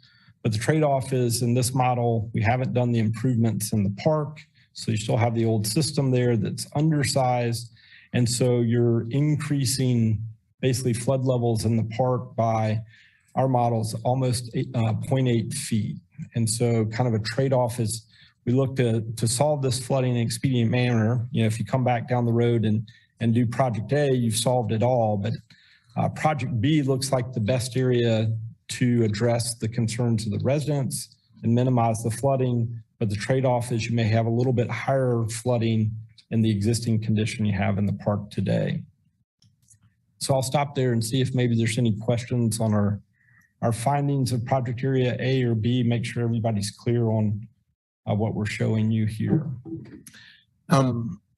But the trade-off is in this model, we haven't done the improvements in the park. So you still have the old system there that's undersized. And so you're increasing basically flood levels in the park by our models almost 0.8 feet. And so kind of a trade-off is we look to solve this flooding in an expedient manner. You know, if you come back down the road and do Project A, you've solved it all. But Project B looks like the best area to address the concerns of the residents and minimize the flooding. But the trade-off is you may have a little bit higher flooding in the existing condition you have in the park today. So I'll stop there and see if maybe there's any questions on our findings of project area A or B, make sure everybody's clear on what we're showing you here.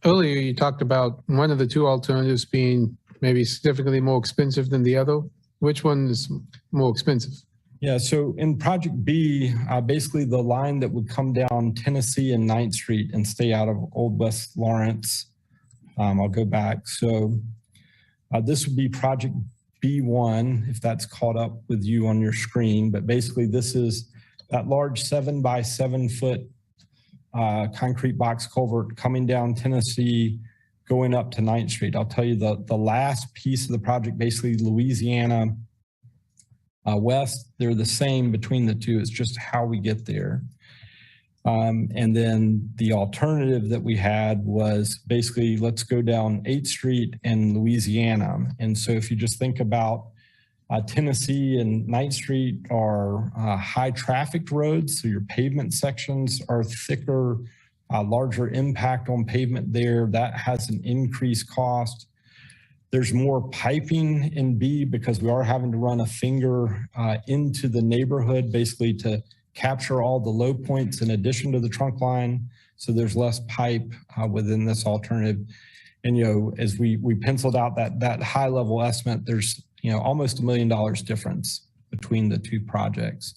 Earlier, you talked about one of the two alternatives being maybe significantly more expensive than the other. Which one is more expensive? Yeah, so in project B, basically the line that would come down Tennessee and 9th Street and stay out of Old West Lawrence. I'll go back. So this would be project B1, if that's caught up with you on your screen. But basically this is that large 7 by 7 foot concrete box culvert coming down Tennessee, going up to 9th Street. I'll tell you the last piece of the project, basically Louisiana West, they're the same between the two. It's just how we get there. And then the alternative that we had was basically, let's go down 8th Street and Louisiana. And so if you just think about Tennessee and 9th Street are high trafficked roads. So your pavement sections are thicker, larger impact on pavement there. That has an increased cost. There's more piping in B because we are having to run a finger into the neighborhood basically to capture all the low points in addition to the trunk line. So there's less pipe within this alternative. And, you know, as we penciled out that high level estimate, there's, you know, almost $1 million difference between the two projects.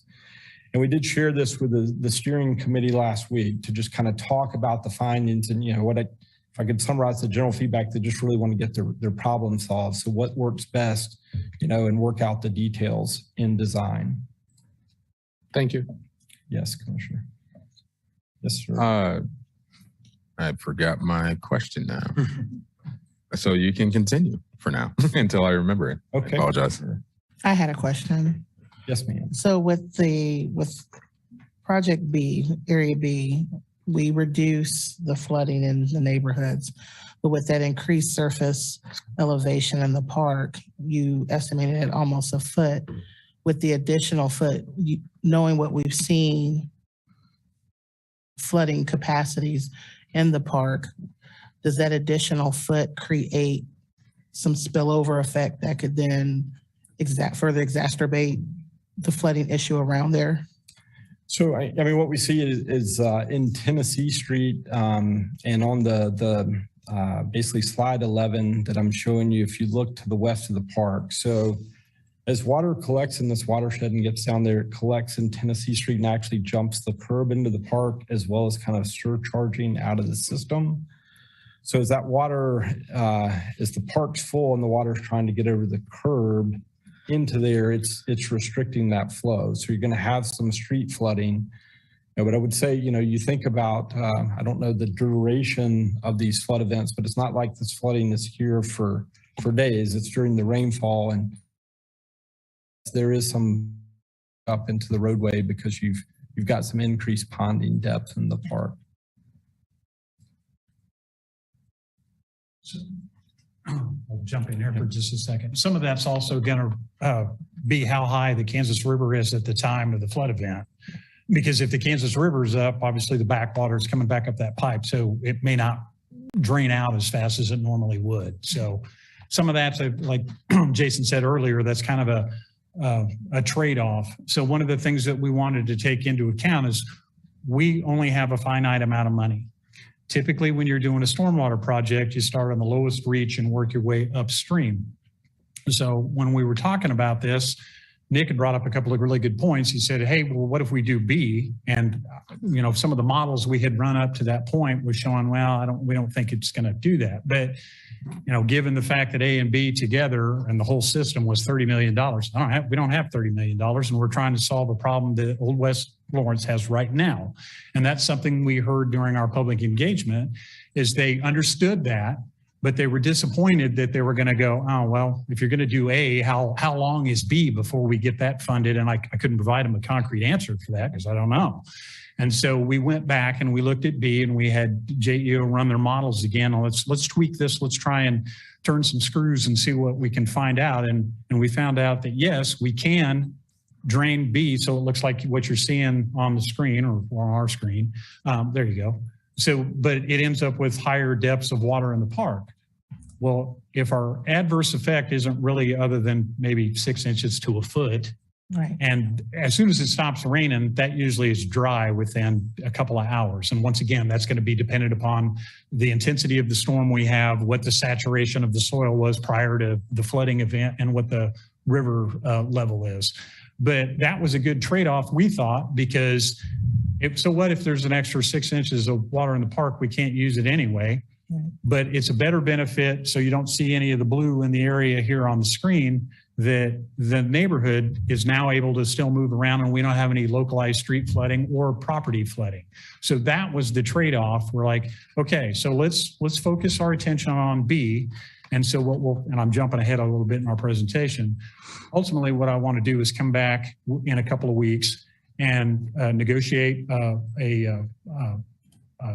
And we did share this with the steering committee last week to just kind of talk about the findings and, you know, if I could summarize the general feedback, they just really want to get their problem solved. So what works best, you know, and work out the details in design. Thank you. Yes, Commissioner. Yes, sir. I forgot my question now. So you can continue for now until I remember it. Okay. I apologize. I had a question. Yes, ma'am. So with project B, area B, we reduce the flooding in the neighborhoods, but with that increased surface elevation in the park, you estimated at almost a foot. With the additional foot, knowing what we've seen flooding capacities in the park, does that additional foot create some spillover effect that could then further exacerbate the flooding issue around there? So, I mean, what we see is in Tennessee Street and on the basically slide 11 that I'm showing you, if you look to the west of the park. So as water collects in this watershed and gets down there, it collects in Tennessee Street and actually jumps the curb into the park as well as kind of surcharging out of the system. So as that water, as the park's full and the water's trying to get over the curb into there, it's restricting that flow. So you're going to have some street flooding. But I would say, you know, you think about, I don't know the duration of these flood events, but it's not like this flooding is here for days. It's during the rainfall, and there is some up into the roadway because you've got some increased ponding depth in the park. So, I'll jump in here for just a second. Some of that's also going to be how high the Kansas River is at the time of the flood event. Because if the Kansas River is up, obviously the backwater is coming back up that pipe. So it may not drain out as fast as it normally would. So some of that's like Jason said earlier, that's kind of a trade-off. So one of the things that we wanted to take into account is we only have a finite amount of money. Typically, when you're doing a stormwater project, you start on the lowest reach and work your way upstream. So when we were talking about this, Nick had brought up a couple of really good points. He said, hey, well, what if we do B? And, you know, some of the models we had run up to that point was showing, well, we don't think it's going to do that. But, you know, given the fact that A and B together and the whole system was $30 million, we don't have $30 million, and we're trying to solve a problem that Old West Lawrence has right now. And that's something we heard during our public engagement, is they understood that, but they were disappointed that they were going to go, oh, well, if you're going to do A, how long is B before we get that funded? And I couldn't provide them a concrete answer for that because I don't know. And so we went back and we looked at B, and we had JEO run their models again. Let's tweak this. Let's try and turn some screws and see what we can find out. And we found out that, yes, we can drain B. So it looks like what you're seeing on the screen or on our screen. There you go. So, but it ends up with higher depths of water in the park. well, if our adverse effect isn't really other than maybe 6 inches to a foot, Right. and as soon as it stops raining, that usually is dry within a couple of hours. And once again, that's going to be dependent upon the intensity of the storm we have, what the saturation of the soil was prior to the flooding event, and what the river level is. But that was a good trade-off, we thought, because so what if there's an extra 6 inches of water in the park? We can't use it anyway. But it's a better benefit, so you don't see any of the blue in the area here on the screen, that the neighborhood is now able to still move around and we don't have any localized street flooding or property flooding. So that was the trade-off. We're like, okay, so let's focus our attention on B. And so and I'm jumping ahead a little bit in our presentation. Ultimately, what I want to do is come back in a couple of weeks and negotiate a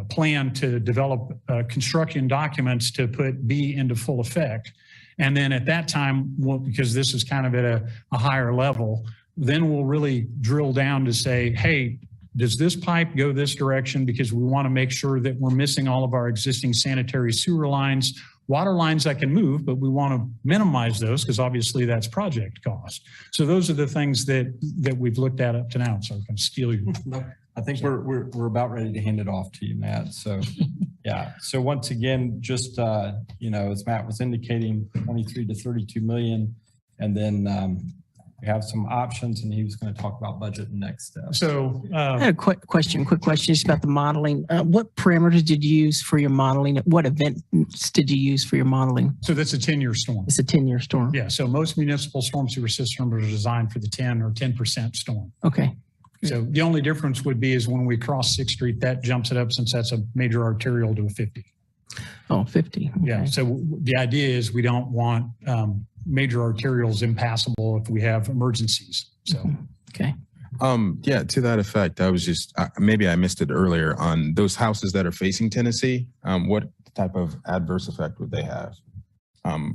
plan to develop construction documents to put B into full effect. And then at that time, because this is kind of at a higher level, then we'll really drill down to say, hey, does this pipe go this direction? Because we want to make sure that we're missing all of our existing sanitary sewer lines, water lines that can move, but we want to minimize those because obviously that's project cost. So those are the things that we've looked at up to now. So I can steal you. I think we're about ready to hand it off to you, Matt. So, yeah. So once again, just, as Matt was indicating, 23 to 32 million. And then we have some options, and he was going to talk about budget and next steps. So I had a quick question just about the modeling. What parameters did you use for your modeling? What events did you use for your modeling? So that's a 10-year storm. It's a 10-year storm. Yeah. So most municipal storm sewer systems are designed for the 10 or 10% storm. Okay. So the only difference would be is when we cross 6th Street, that jumps it up since that's a major arterial to a 50. Oh, 50. Okay. Yeah. So the idea is we don't want major arterials impassable if we have emergencies. So. Okay. Yeah, to that effect, I was just, maybe I missed it earlier on those houses that are facing Tennessee. What type of adverse effect would they have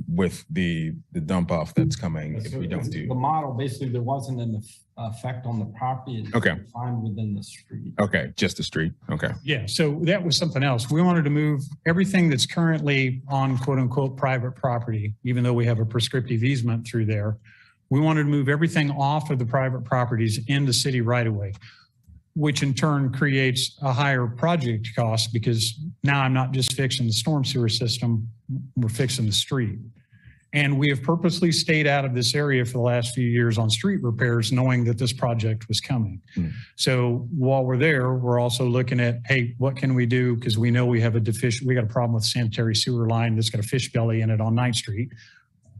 with the dump off that's coming if we don't do? The model, basically, there wasn't an effect on the property. It's Okay. defined within the street. Okay, just the street. Okay. Yeah, so that was something else. We wanted to move everything that's currently on quote unquote private property, even though we have a prescriptive easement through there. We wanted to move everything off of the private properties into city right of way, which in turn creates a higher project cost because now I'm not just fixing the storm sewer system, we're fixing the street. And we have purposely stayed out of this area for the last few years on street repairs, knowing that this project was coming. So while we're there, we're also looking at, hey, what can we do? Because we know we have we got a problem with sanitary sewer line that's got a fish belly in it on 9th Street.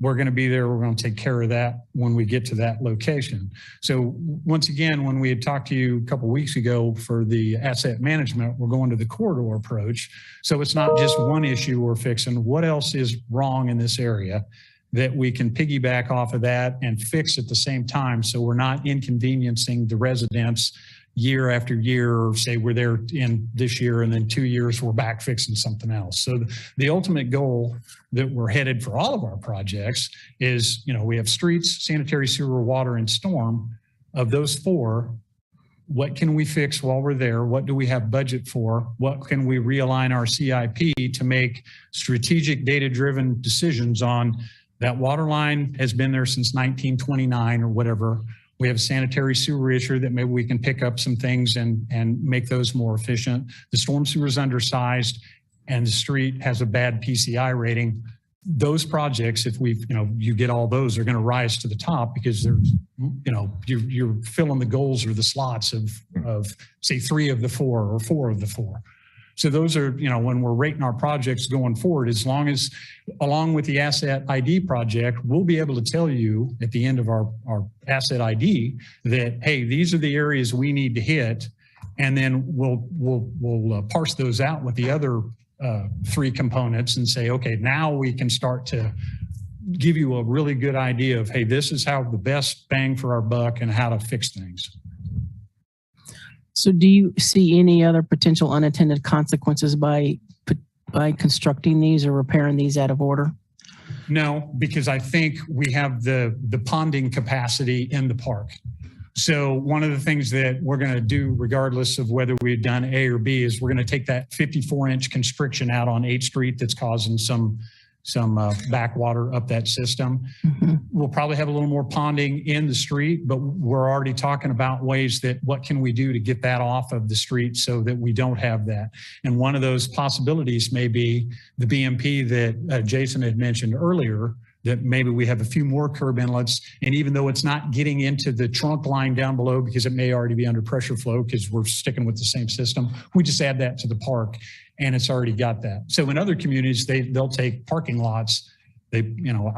We're going to be there. We're going to take care of that when we get to that location. So once again, when we had talked to you a couple of weeks ago for the asset management, we're going to the corridor approach. So it's not just one issue we're fixing. What else is wrong in this area that we can piggyback off of that and fix at the same time? So we're not inconveniencing the residents year after year, or say we're there in this year and then 2 years we're back fixing something else. So the ultimate goal that we're headed for all of our projects is, we have streets, sanitary sewer, water, and storm. Of those 4, what can we fix while we're there? What do we have budget for? What can we realign our CIP to make strategic data-driven decisions on? That water line has been there since 1929 or whatever. We have a sanitary sewer issue that maybe we can pick up some things and make those more efficient. The storm sewer is undersized and the street has a bad PCI rating. Those projects, if you get all those, are going to rise to the top because there's, you're filling the goals or the slots of say 3 of the 4 or 4 of the 4. So those are, when we're rating our projects going forward, along with the asset ID project, we'll be able to tell you at the end of our asset ID that, hey, these are the areas we need to hit. And then we'll parse those out with the other 3 components and say, okay, now we can start to give you a really good idea of, hey, this is how the best bang for our buck and how to fix things. So do you see any other potential unintended consequences by constructing these or repairing these out of order? No, because I think we have the ponding capacity in the park. So one of the things that we're going to do, regardless of whether we've done A or B, is we're going to take that 54-inch constriction out on 8th Street that's causing some backwater up that system. We'll probably have a little more ponding in the street, but we're already talking about ways that what can we do to get that off of the street so that we don't have that. And one of those possibilities may be the BMP that Jason had mentioned earlier, that maybe we have a few more curb inlets. And even though it's not getting into the trunk line down below because it may already be under pressure flow because we're sticking with the same system, we just add that to the park and it's already got that. So in other communities, they'll take parking lots. I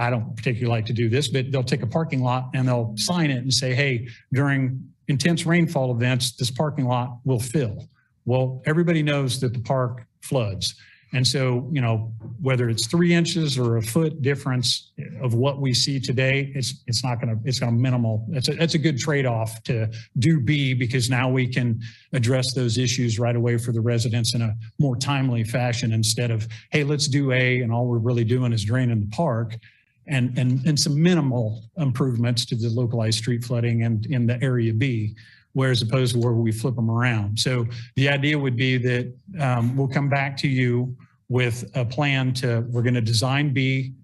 don't particularly like to do this, but they'll take a parking lot and they'll sign it and say, hey, during intense rainfall events, this parking lot will fill. Well, everybody knows that the park floods. And so, whether it's 3 inches or a foot difference of what we see today, it's going to minimal. It's a good trade-off to do B, because now we can address those issues right away for the residents in a more timely fashion instead of, hey, let's do A, and all we're really doing is draining the park, and some minimal improvements to the localized street flooding and in the area B, whereas opposed to where we flip them around. So the idea would be that we'll come back to you with a plan we're going to design B,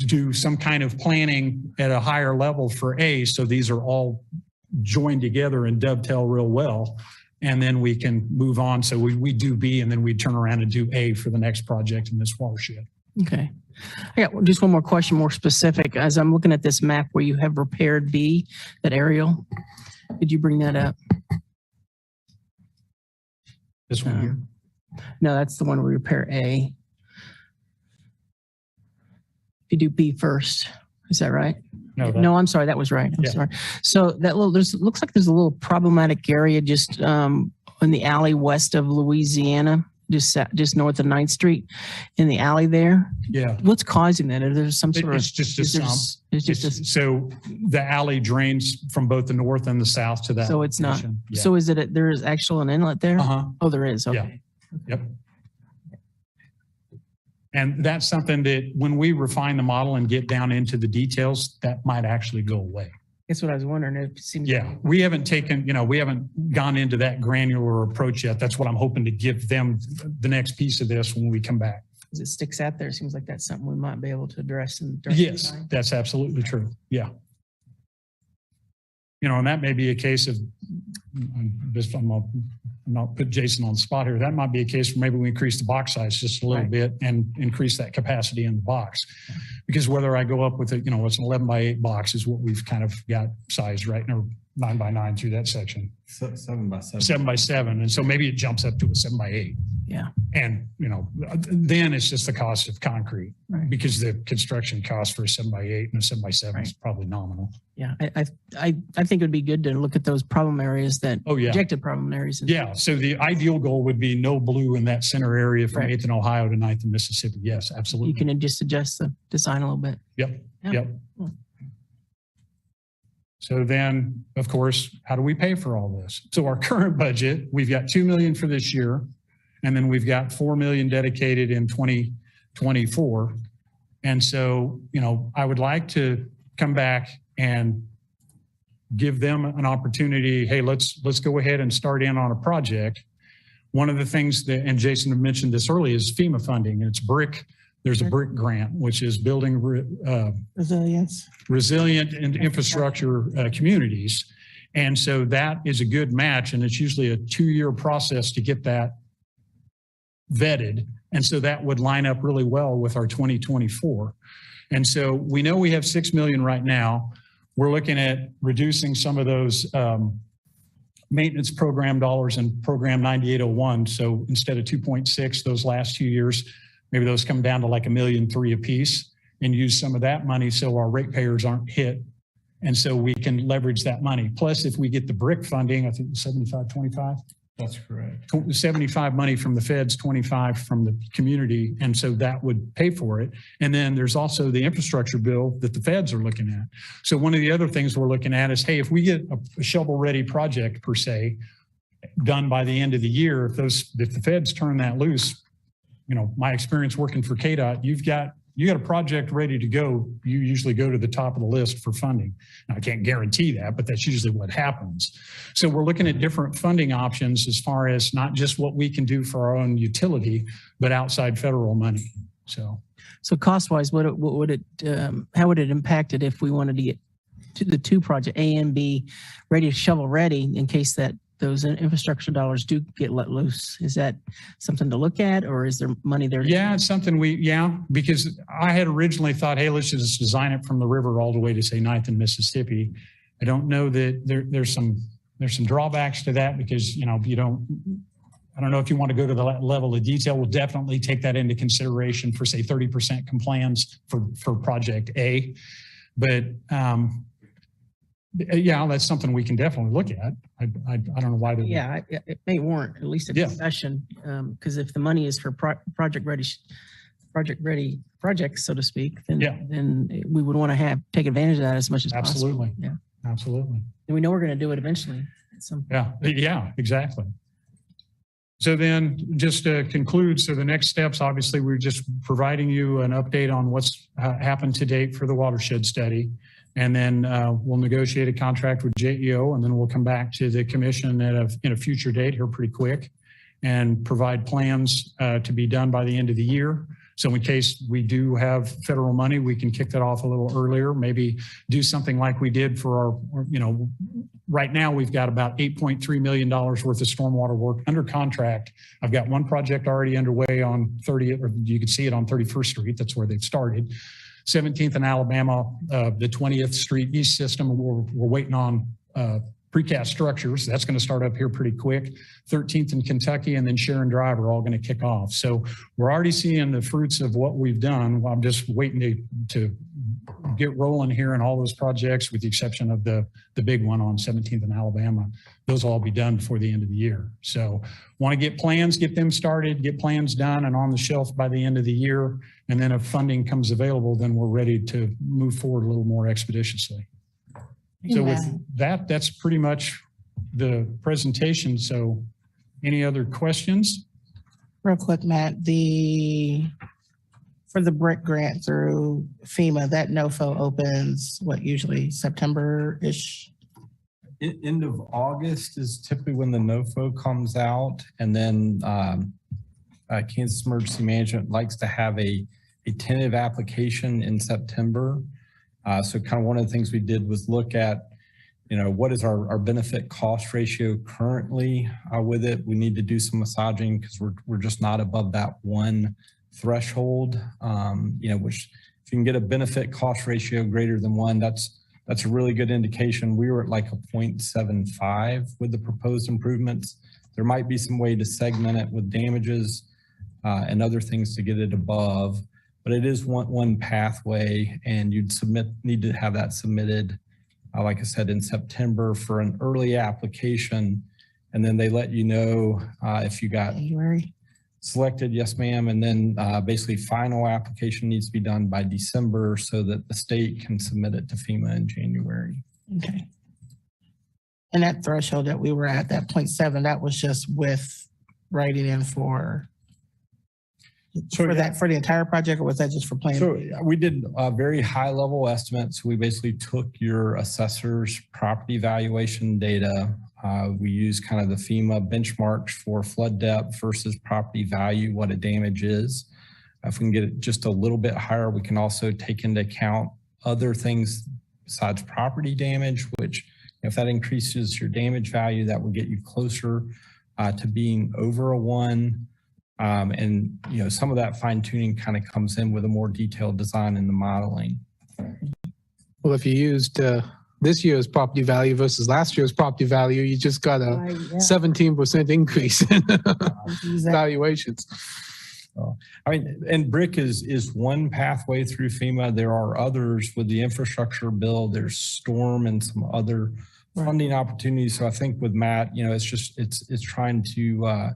do some kind of planning at a higher level for A, so these are all joined together and dovetail real well. And then we can move on. So we do B, and then we turn around and do A for the next project in this watershed. Okay. I got just one more question, more specific. As I'm looking at this map where you have repaired B, that aerial, could you bring that up? This one here? No, that's the one where we repair A. If you do B first, is that right? No, I'm sorry, that was right. I'm sorry. So that looks like there's a little problematic area just in the alley west of Louisiana, just north of 9th Street, in the alley there. Yeah. What's causing that? Is there some sort of? It's just a sump. So the alley drains from both the north and the south to that. So it's location. Not. Yeah. So is it? There is actual an inlet there? Oh, there is. Okay. Yeah. Yep. And that's something that when we refine the model and get down into the details, that might actually go away. That's what I was wondering. It seems we haven't taken, we haven't gone into that granular approach yet. That's what I'm hoping to give them the next piece of this when we come back. As it sticks out there, it seems like that's something we might be able to address. Yes, that's absolutely true. Yeah. And that may be a case of, I'm not put Jason on the spot here. That might be a case where maybe we increase the box size just a little bit and increase that capacity in the box. Because whether I go up with it's an 11x8 box is what we've kind of got sized right now, 9x9 through that section. 7x7. 7x7. And so maybe it jumps up to a 7x8. Yeah. And, then it's just the cost of concrete, because the construction cost for a 7x8 and a 7x7 is probably nominal. Yeah. I think it would be good to look at those problem areas projected problem areas. Yeah. So the ideal goal would be no blue in that center area from 8th and Ohio to 9th and Mississippi. Yes, absolutely. You can just adjust the design a little bit. Yep. So then, of course, how do we pay for all this? So our current budget, we've got $2 million for this year, and then we've got $4 million dedicated in 2024. And so, I would like to come back and give them an opportunity. Hey, let's go ahead and start in on a project. One of the things that, and Jason had mentioned this earlier, is FEMA funding. It's BRIC. There's a BRIC grant, which is building resilient and infrastructure communities. And so that is a good match. And it's usually a 2-year process to get that vetted. And so that would line up really well with our 2024. And so we know we have 6 million right now. We're looking at reducing some of those maintenance program dollars in program 9801. So instead of 2.6 those last 2 years, maybe those come down to like $1.3 million a piece, and use some of that money so our ratepayers aren't hit. And so we can leverage that money. Plus, if we get the BRIC funding, I think 75-25. That's correct. 75 money from the feds, 25 from the community. And so that would pay for it. And then there's also the infrastructure bill that the feds are looking at. So one of the other things we're looking at is, hey, if we get a shovel-ready project per se done by the end of the year, if the feds turn that loose, my experience working for KDOT, you got a project ready to go, you usually go to the top of the list for funding. Now, I can't guarantee that, but that's usually what happens. So we're looking at different funding options as far as not just what we can do for our own utility, but outside federal money. So cost-wise, what would it, how would it impact it if we wanted to get to the two project A and B ready to shovel ready in case that those infrastructure dollars do get let loose? Is that something to look at, or is there money there? yeah, it's something because I had originally thought, hey, let's just design it from the river all the way to say 9th and Mississippi. I don't know that there's some drawbacks to that because, I don't know if you want to go to the level of detail. We'll definitely take that into consideration for say 30% compliance for project A. But yeah, that's something we can definitely look at. I don't know why. Yeah, it may warrant at least a discussion because if the money is for project ready projects, so to speak, then we would want to take advantage of that as much as absolutely. possible. Yeah, absolutely. And we know we're going to do it eventually. Yeah, exactly. So then just to conclude, so the next steps, obviously, we're just providing you an update on what's happened to date for the watershed study. And then we'll negotiate a contract with JEO, and then we'll come back to the commission in a future date here pretty quick and provide plans to be done by the end of the year. So in case we do have federal money, we can kick that off a little earlier, maybe do something like we did for our, right now we've got about $8.3 million worth of stormwater work under contract. I've got one project already underway on 30th, or you can see it on 31st Street. That's where they've started. 17th and Alabama, the 20th Street East system, we're waiting on precast structures. That's going to start up here pretty quick. 13th in Kentucky and then Sharon Drive are all going to kick off. So we're already seeing the fruits of what we've done. I'm just waiting to get rolling here in all those projects with the exception of the big one on 17th and Alabama. Those will all be done before the end of the year. So want to get plans, get them started, get plans done and on the shelf by the end of the year. And then if funding comes available, then we're ready to move forward a little more expeditiously. So with that, that's pretty much the presentation. So any other questions? Real quick, Matt, for the BRIC grant through FEMA, that NOFO opens what, usually September-ish? End of August is typically when the NOFO comes out. And then Kansas Emergency Management likes to have a tentative application in September. So kind of one of the things we did was look at, what is our benefit cost ratio currently with it. We need to do some massaging because we're just not above that one threshold, which if you can get a benefit cost ratio greater than 1, that's a really good indication. We were at like a 0.75 with the proposed improvements. There might be some way to segment it with damages and other things to get it above. But it is one pathway, and you'd need to have that submitted, like I said, in September for an early application, and then they let you know if you got selected, yes, ma'am, and then basically final application needs to be done by December so that the state can submit it to FEMA in January. Okay. And that threshold that we were at, that 0.7, that was just with writing in for the entire project, or was that just for planning? So we did a very high level estimates. We basically took your assessor's property valuation data. We used kind of the FEMA benchmarks for flood depth versus property value, what a damage is. If we can get it just a little bit higher, we can also take into account other things besides property damage, which if that increases your damage value, that will get you closer to being over a 1. And some of that fine tuning kind of comes in with a more detailed design in the modeling. Well, if you used this year's property value versus last year's property value, you just got a 17% increase in valuations. And BRIC is one pathway through FEMA. There are others with the infrastructure bill. There's storm and some other funding opportunities. So I think with Matt, it's trying to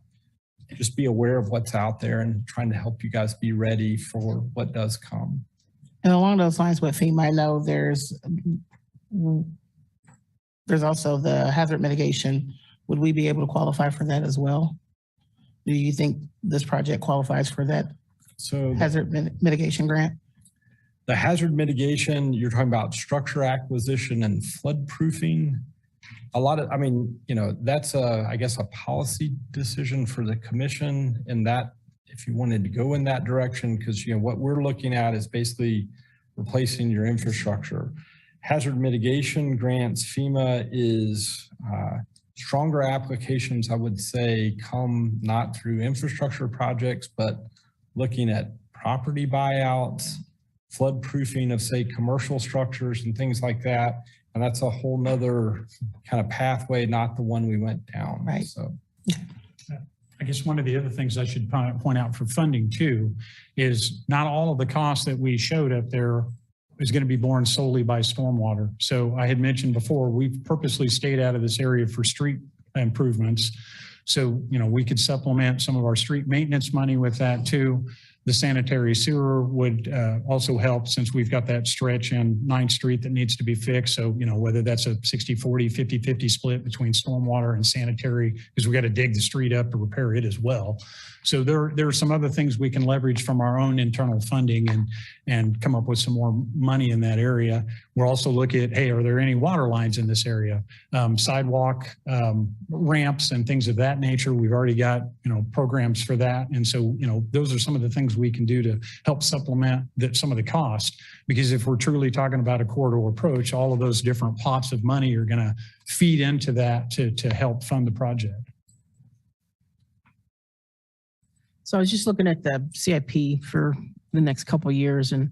just be aware of what's out there and trying to help you guys be ready for what does come. And along those lines with FEMA, I know there's also the hazard mitigation. Would we be able to qualify for that as well? Do you think this project qualifies for that hazard mitigation grant? The hazard mitigation, you're talking about structure acquisition and flood proofing. That's I guess a policy decision for the commission, and that if you wanted to go in that direction, because what we're looking at is basically replacing your infrastructure. Hazard mitigation grants, FEMA is stronger applications, I would say, come not through infrastructure projects, but looking at property buyouts, flood proofing of, say, commercial structures and things like that. And that's a whole nother kind of pathway, not the one we went down. Right. So. I guess one of the other things I should point out for funding too is not all of the costs that we showed up there is going to be borne solely by stormwater. So I had mentioned before, we've purposely stayed out of this area for street improvements. So, we could supplement some of our street maintenance money with that too. The sanitary sewer would also help, since we've got that stretch in 9th Street that needs to be fixed. So, whether that's a 60-40, 50-50 split between stormwater and sanitary, because we got to dig the street up to repair it as well. So there are some other things we can leverage from our own internal funding and come up with some more money in that area. We're also looking at, hey, are there any water lines in this area? Sidewalk, ramps and things of that nature. We've already got, programs for that. And so, those are some of the things we can do to help supplement some of the cost. Because if we're truly talking about a corridor approach, all of those different pots of money are going to feed into that to help fund the project. So I was just looking at the CIP for the next couple of years, and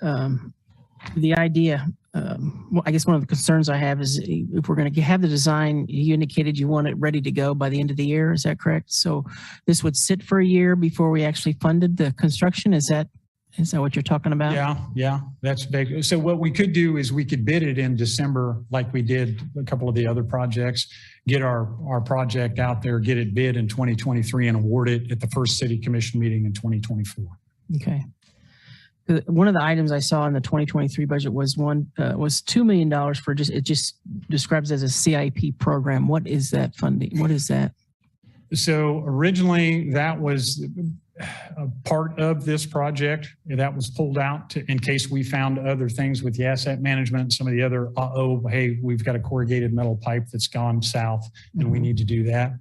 the idea, well, I guess one of the concerns I have is if we're going to have the design, you indicated you want it ready to go by the end of the year. Is that correct? So this would sit for a year before we actually funded the construction. Is that what you're talking about? Yeah, that's big. So what we could do is we could bid it in December, like we did a couple of the other projects, get our project out there, get it bid in 2023 and award it at the first city commission meeting in 2024. Okay. One of the items I saw in the 2023 budget was $2 million for it just describes as a CIP program. What is that funding? What is that? So originally that was a part of this project that was pulled out in case we found other things with the asset management and some of the other, hey, we've got a corrugated metal pipe that's gone south and we need to do that.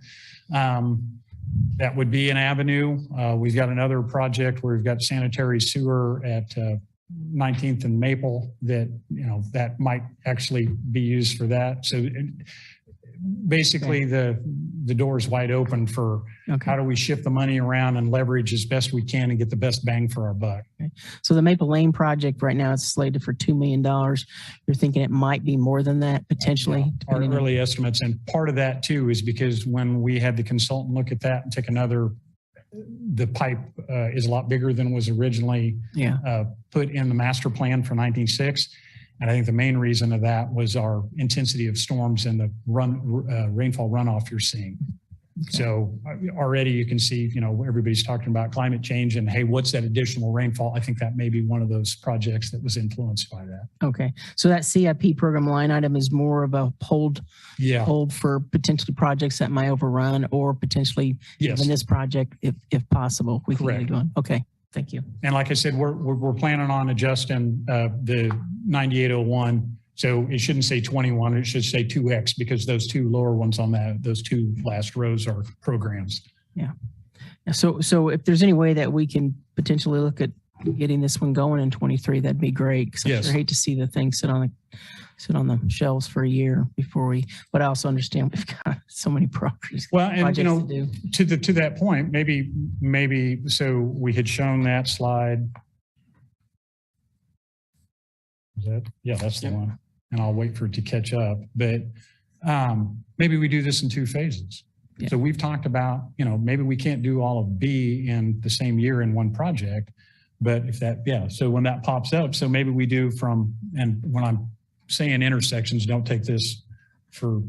That would be an avenue. We've got another project where we've got sanitary sewer at 19th and Maple that, that might actually be used for that. So basically the door is wide open for how do we shift the money around and leverage as best we can and get the best bang for our buck. Okay. So the Maple Lane project right now is slated for $2 million. You're thinking it might be more than that potentially? Yeah, our early estimates. And part of that too is because when we had the consultant look at that and take the pipe is a lot bigger than was originally put in the master plan for 1906. And I think the main reason of that was our intensity of storms and the rainfall runoff you're seeing. Okay. So already you can see, everybody's talking about climate change and, hey, what's that additional rainfall? I think that may be one of those projects that was influenced by that. Okay. So that CIP program line item is more of a hold for potentially projects that might overrun or potentially even this project, if possible. We Correct. Can get it going. Okay. Thank you. And like I said, we're planning on adjusting the 9801. So it shouldn't say 21, it should say 2X because those two lower ones on those two last rows are programs. Yeah. So if there's any way that we can potentially look at getting this one going in 23, that'd be great. Because I sure hate to see the thing sit on the shelves for a year but I also understand we've got so many projects. Well, and to that point, maybe so we had shown that slide. Is that? Yeah, that's the one. And I'll wait for it to catch up. But maybe we do this in 2 phases. Yeah. So we've talked about, maybe we can't do all of B in the same year in one project, but if that, so when that pops up, so maybe we do and when I'm saying intersections, don't take this for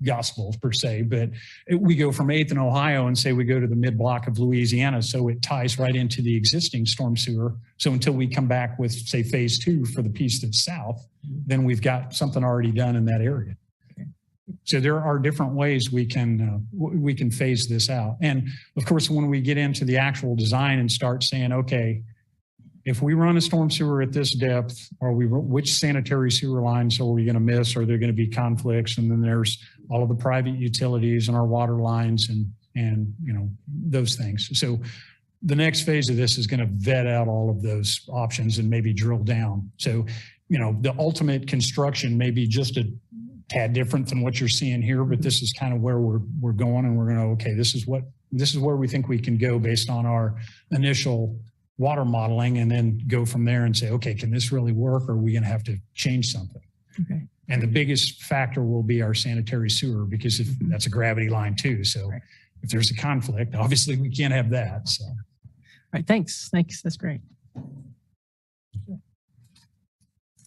gospel per se, but we go from 8th and Ohio and say we go to the mid block of Louisiana. So it ties right into the existing storm sewer. So until we come back with say phase 2 for the piece that's south, then we've got something already done in that area. Okay. So there are different ways we can phase this out. And of course, when we get into the actual design and start saying, okay, if we run a storm sewer at this depth, which sanitary sewer lines are we going to miss? Are there going to be conflicts? And then there's all of the private utilities and our water lines and and, you know, those things. So the next phase of this is going to vet out all of those options and maybe drill down. So, you know, the ultimate construction may be just a tad different than what you're seeing here, but this is kind of where we're going, and we're going to, okay, this is where we think we can go based on our initial water modeling, and then go from there and say, okay, can this really work, or are we going to have to change something? Okay. And the biggest factor will be our sanitary sewer, because if that's a gravity line too. So if there's a conflict, obviously we can't have that. So. All right. Thanks. That's great.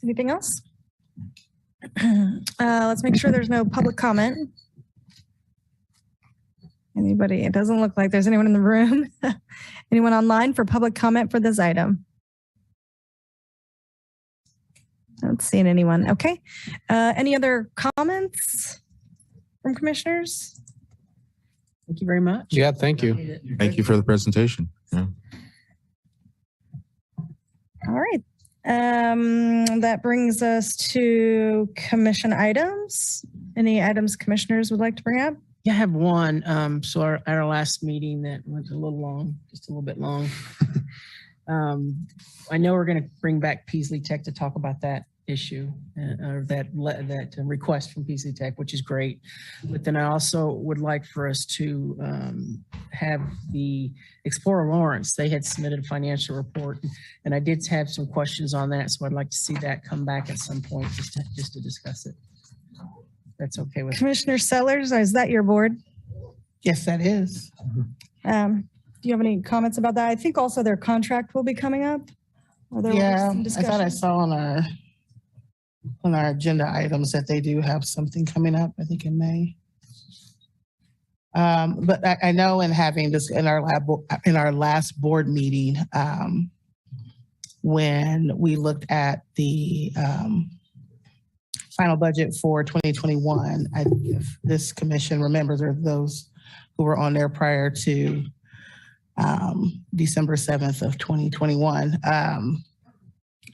Anything else? Let's make sure there's no public comment. Anybody? It doesn't look like there's anyone in the room. Anyone online for public comment for this item? Not seeing anyone. Okay. Any other comments from commissioners? Thank you very much. Yeah, thank you. Thank you for the presentation. Yeah. All right. That brings us to commission items. Any items commissioners would like to bring up? Yeah, I have one. So at our last meeting that went a little long, just a little bit long. I know we're going to bring back Peasley Tech to talk about that issue, or that request from Peasley Tech, which is great. But then I also would like for us to have the Explorer Lawrence. They had submitted a financial report, and I did have some questions on that. So I'd like to see that come back at some point just to discuss it. That's okay with Commissioner Sellers, is that your board? Yes, that is. Do you have any comments about that? I think also their contract will be coming up. Yeah, I thought I saw on our agenda items that they do have something coming up, I think in May. But I know in having this in our last board meeting, when we looked at the final budget for 2021, if this commission remembers, or those who were on there prior to December 7th of 2021,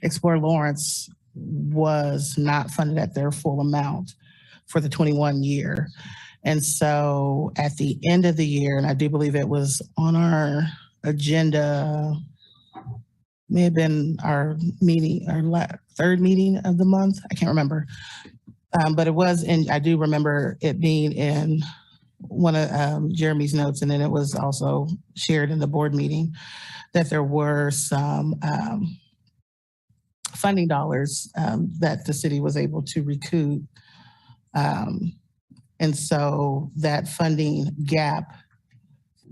Explore Lawrence was not funded at their full amount for the 21 year. And so at the end of the year, and I do believe it was on our agenda, may have been our meeting, our third meeting of the month. I can't remember. But it was in, I do remember it being in one of Jeremy's notes, and then it was also shared in the board meeting that there were some funding dollars that the city was able to recoup. And so that funding gap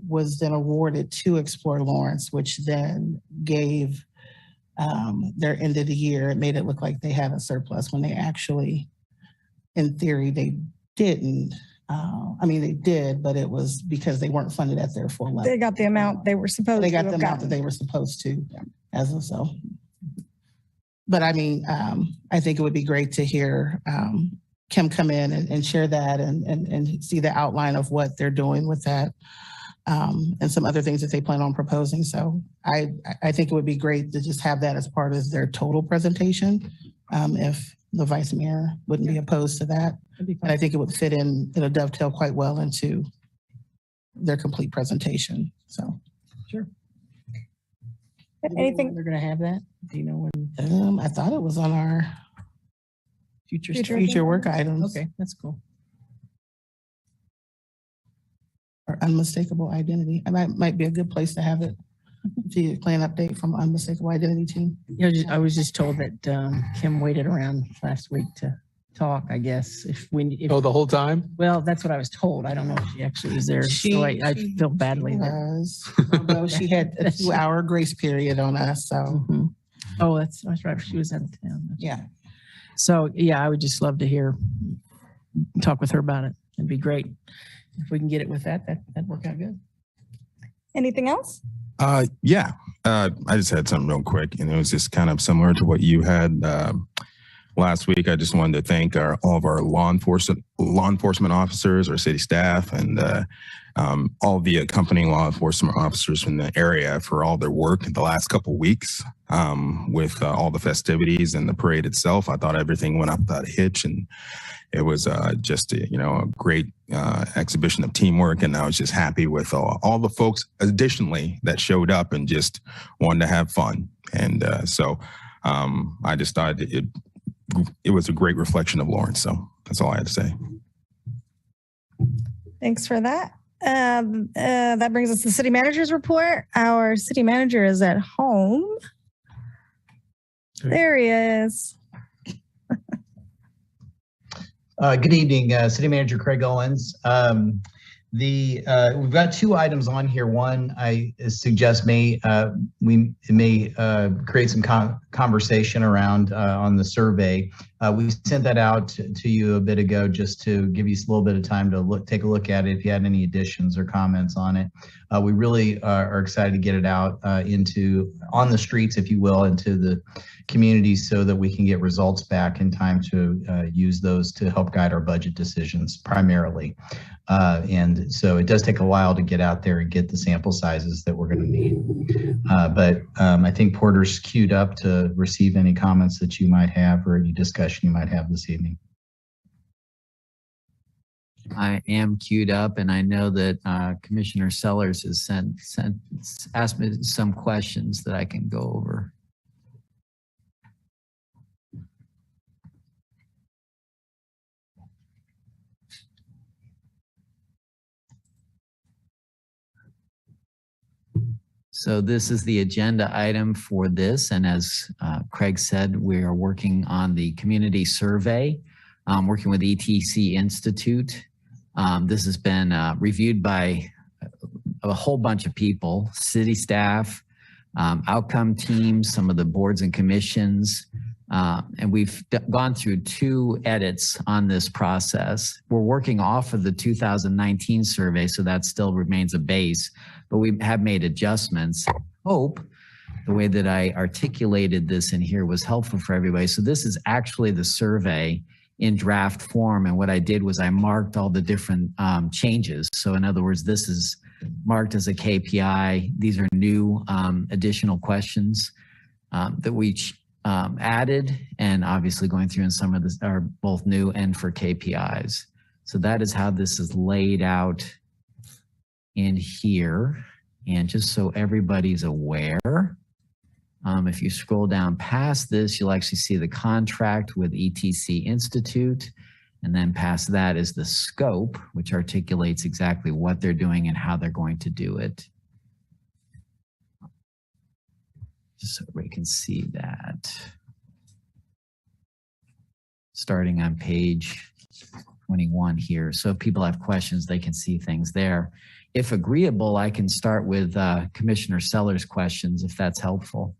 was then awarded to Explore Lawrence, which then gave their end of the year. It made it look like they had a surplus when they actually, in theory, they didn't. I mean, they did, but it was because they weren't funded at their full level. They got the amount they were supposed to. They got the amount that they were supposed to, as of so. But I mean, I think it would be great to hear Kim come in and share that and see the outline of what they're doing with that, and some other things that they plan on proposing. So I think it would be great to just have that as part of their total presentation, if the vice mayor wouldn't be opposed to that. And I think it would fit in, it'll dovetail quite well into their complete presentation. So. Sure. Anything? They're going to have that? Do you know when? I thought it was on our future work items. Okay, that's cool. Or unmistakable identity. And that might be a good place to have it. To play an update from unmistakable identity team. You know, I was just told that Kim waited around last week to talk, I guess. If the whole time? Well, that's what I was told. I don't know if she actually was there. So I feel badly. Although she had a 2-hour grace period on us. So. Mm-hmm. Oh, that's right. She was out of town. Yeah. So yeah, I would just love to talk with her about it. It'd be great. If we can get it with that'd work out good. Anything else? Yeah. I just had something real quick, and it was just kind of similar to what you had last week. I just wanted to thank all of our law enforcement officers, our city staff, and all the accompanying law enforcement officers from the area for all their work in the last couple weeks with all the festivities and the parade itself. I thought everything went up without a hitch, and it was just a great exhibition of teamwork. And I was just happy with all the folks additionally that showed up and just wanted to have fun. And so I just thought it was a great reflection of Lawrence. So that's all I had to say. Thanks for that. That brings us to the city manager's report. Our city manager is at home. There he is. Good evening, City Manager Craig Owens. We've got two items on here. One, I suggest we may create some conversation around on the survey. We sent that out to you a bit ago just to give you a little bit of time to take a look at it if you had any additions or comments on it. We really are excited to get it out on the streets, if you will, into the community so that we can get results back in time to use those to help guide our budget decisions primarily. And so it does take a while to get out there and get the sample sizes that we're going to need. But I think Porter's queued up to receive any comments that you might have or any discussion you might have this evening. I am queued up, and I know that Commissioner Sellers has asked me some questions that I can go over. So this is the agenda item for this. And as Craig said, we are working on the community survey, working with ETC Institute. This has been reviewed by a whole bunch of people, city staff, outcome teams, some of the boards and commissions. And we've gone through 2 edits on this process. We're working off of the 2019 survey, so that still remains a base, but we have made adjustments. Hope the way that I articulated this in here was helpful for everybody. So this is actually the survey in draft form. And what I did was I marked all the different changes. So in other words, this is marked as a KPI. These are new additional questions that we added, and obviously going through, and some of this are both new and for KPIs. So that is how this is laid out in here. And just so everybody's aware, if you scroll down past this, you'll actually see the contract with ETC Institute. And then past that is the scope, which articulates exactly what they're doing and how they're going to do it. Just so everybody can see that. Starting on page 21 here. So if people have questions, they can see things there. If agreeable, I can start with Commissioner Sellers' questions, if that's helpful.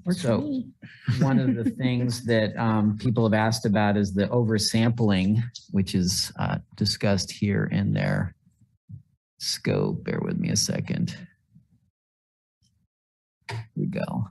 So one of the things that people have asked about is the oversampling, which is discussed here in their scope. Bear with me a second. Here we go.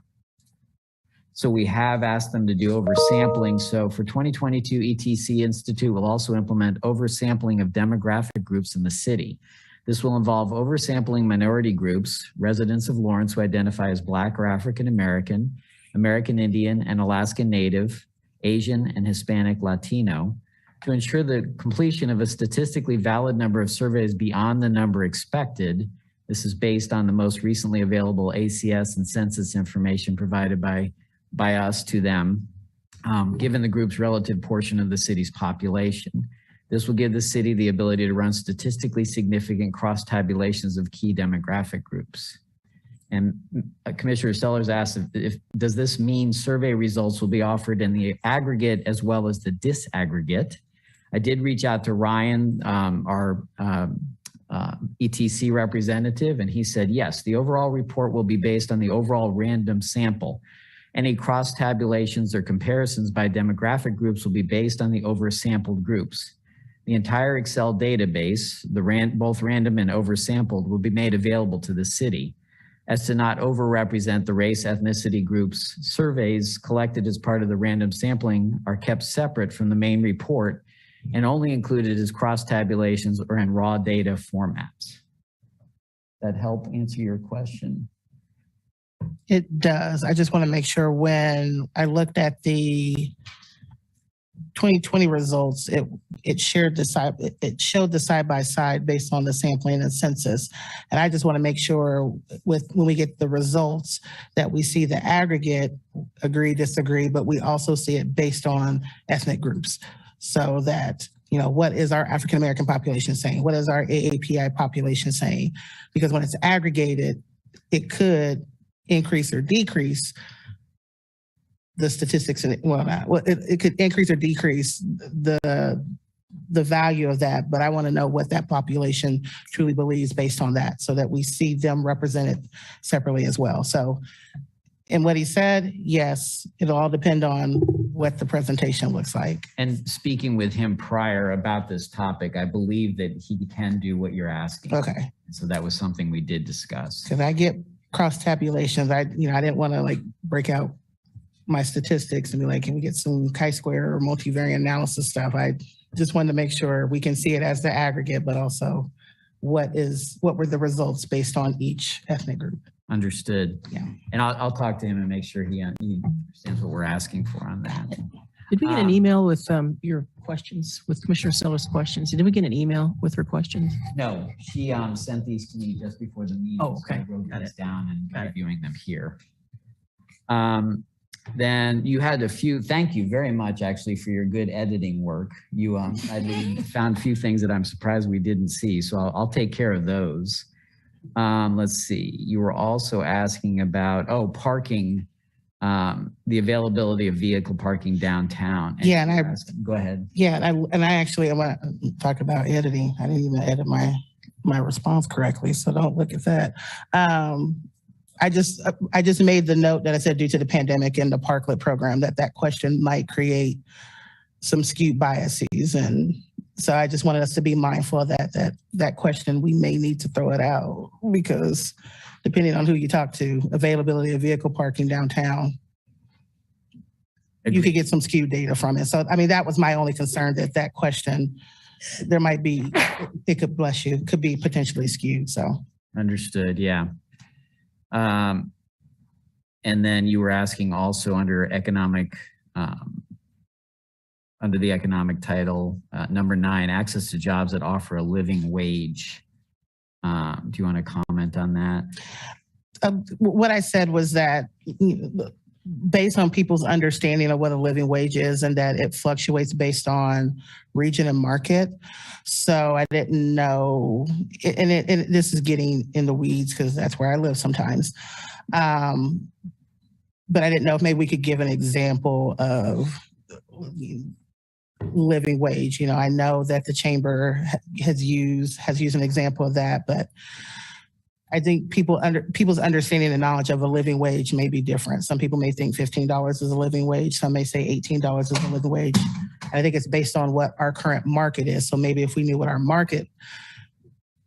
So we have asked them to do oversampling. So for 2022, ETC Institute will also implement oversampling of demographic groups in the city. This will involve oversampling minority groups, residents of Lawrence who identify as Black or African American, American Indian and Alaskan Native, Asian and Hispanic Latino, to ensure the completion of a statistically valid number of surveys beyond the number expected. This is based on the most recently available ACS and census information provided by us to them, given the group's relative portion of the city's population. This will give the city the ability to run statistically significant cross-tabulations of key demographic groups. And Commissioner Sellers asked if does this mean survey results will be offered in the aggregate as well as the disaggregate? I did reach out to Ryan, our ETC representative, and he said, yes, the overall report will be based on the overall random sample. Any cross-tabulations or comparisons by demographic groups will be based on the oversampled groups. The entire Excel database, both random and oversampled, will be made available to the city. As to not overrepresent the race ethnicity groups, surveys collected as part of the random sampling are kept separate from the main report and only included as cross tabulations or in raw data formats. That help answer your question? It does. I just want to make sure when I looked at the 2020 results, it showed the side by side based on the sampling and census. And I just want to make sure when we get the results that we see the aggregate, agree, disagree, but we also see it based on ethnic groups. So that, what is our African American population saying? What is our AAPI population saying? Because when it's aggregated, it could increase or decrease the statistics. It could increase or decrease the value of that, but I want to know what that population truly believes based on that, so that we see them represented separately as well. So, and what he said, yes, it'll all depend on what the presentation looks like. And speaking with him prior about this topic, I believe that he can do what you're asking. Okay. So that was something we did discuss. Because I get cross tabulations. I didn't want to break out my statistics and be like, can we get some chi-square or multivariate analysis stuff? I just wanted to make sure we can see it as the aggregate, but also what were the results based on each ethnic group. Understood. Yeah. And I'll talk to him and make sure he understands what we're asking for on that. Did we get an email with your questions, with Commissioner Sellers' questions? Did we get an email with her questions? No, she sent these to me just before the meeting. Oh, okay. So I wrote these down and reviewing them here. Then you had a few, thank you very much actually for your good editing work. You I found a few things that I'm surprised we didn't see, so I'll take care of those. Let's see, you were also asking about, parking, the availability of vehicle parking downtown. Yeah, and go ahead. Yeah, and I actually want to talk about editing. I didn't even edit my response correctly, so don't look at that. I just made the note that I said due to the pandemic and the parklet program that question might create some skewed biases, and so I just wanted us to be mindful of that question. We may need to throw it out because depending on who you talk to, availability of vehicle parking downtown, you could get some skewed data from it. So, I mean, that was my only concern, that question, there might be, it could, bless you, could be potentially skewed, so. Understood, yeah. And then you were asking also under economic, under the economic title, number 9, access to jobs that offer a living wage. Do you want to comment on that? What I said was that based on people's understanding of what a living wage is and that it fluctuates based on region and market. So I didn't know, and this is getting in the weeds because that's where I live sometimes. But I didn't know if maybe we could give an example of living wage. I know that the chamber has used an example of that, but I think people's understanding and knowledge of a living wage may be different. Some people may think $15 is a living wage. Some may say $18 is a living wage. I think it's based on what our current market is. So maybe if we knew what our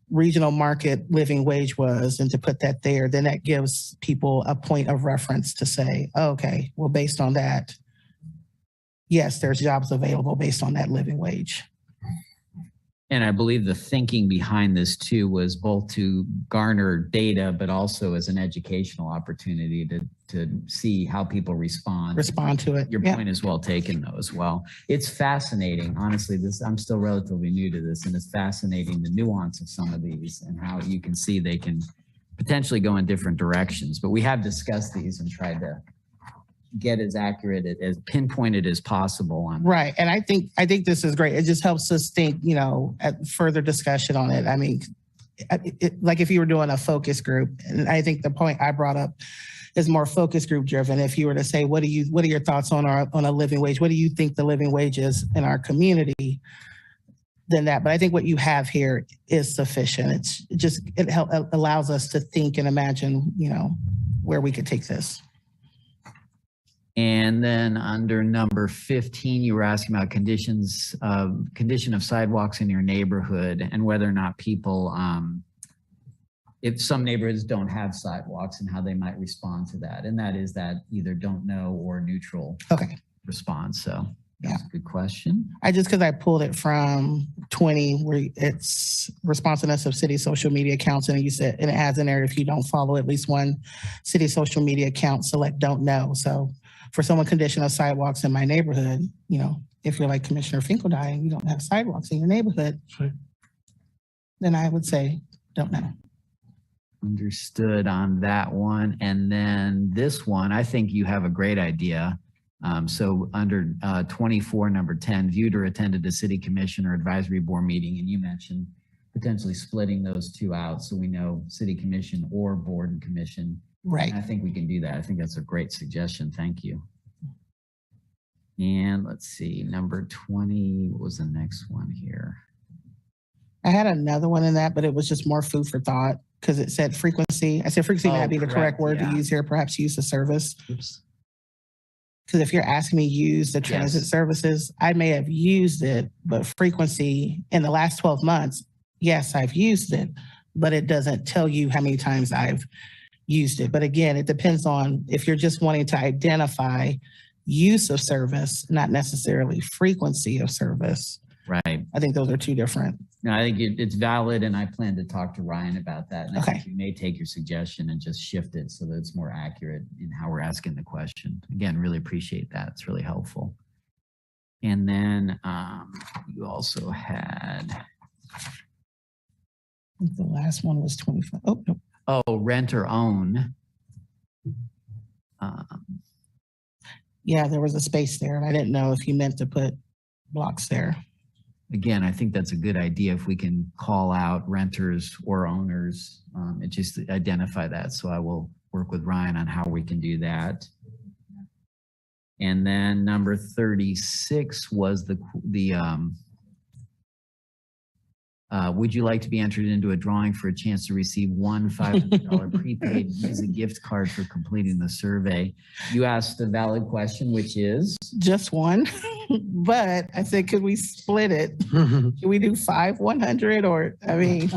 regional market living wage was and to put that there, then that gives people a point of reference to say, oh, okay, well, based on that, yes, there's jobs available based on that living wage. And I believe the thinking behind this too was both to garner data, but also as an educational opportunity to see how people respond to it. Your point is well taken though as well. It's fascinating. Honestly, I'm still relatively new to this, and it's fascinating the nuance of some of these and how you can see they can potentially go in different directions. But we have discussed these and tried to get as accurate, as pinpointed as possible on. Right. And I think this is great. It just helps us think, at further discussion on it. I mean, like if you were doing a focus group, and I think the point I brought up is more focus group driven. If you were to say, what are your thoughts on a living wage? What do you think the living wage is in our community? Than that. But I think what you have here is sufficient. It allows us to think and imagine, where we could take this. And then under number 15, you were asking about condition of sidewalks in your neighborhood and whether or not people, if some neighborhoods don't have sidewalks and how they might respond to that. And that is that either don't know or neutral response. So That's a good question. Because I pulled it from 20 where it's responsiveness of city social media accounts. And you said, and it has in there, if you don't follow at least one city social media account, select don't know. So for someone condition of sidewalks in my neighborhood, you know, if you're like Commissioner Finkeldine and you don't have sidewalks in your neighborhood, then I would say don't know. Understood on that one. And then this one, I think you have a great idea. So under 24, number 10, viewed or attended a city commission or advisory board meeting, and you mentioned potentially splitting those two out so we know city commission or board and commission. Right. And I think we can do that. I think that's a great suggestion. Thank you. And let's see, number 20, what was the next one here? I had another one in that, but it was just more food for thought because it said frequency. I said frequency may not be the correct word to use here, perhaps use of service. Oops. Because if you're asking me to use the transit services, I may have used it, but frequency in the last 12 months, yes, I've used it, but it doesn't tell you how many times I've used it. But again, it depends on if you're just wanting to identify use of service, not necessarily frequency of service. Right. I think those are two different. No, I think it's valid, and I plan to talk to Ryan about that. And I Okay. think we may take your suggestion and just shift it so that it's more accurate in how we're asking the question. Again, really appreciate that. It's really helpful. And then you also had... I think the last one was 25. Oh, no. Oh, rent or own. Yeah, there was a space there, and I didn't know if you meant to put blocks there. Again, I think that's a good idea if we can call out renters or owners and just identify that. So I will work with Ryan on how we can do that. And then number 36 was would you like to be entered into a drawing for a chance to receive one $500 prepaid Visa gift card for completing the survey? You asked a valid question, which is? Just one, but I said, could we split it? Can we do 5 100 or, I mean,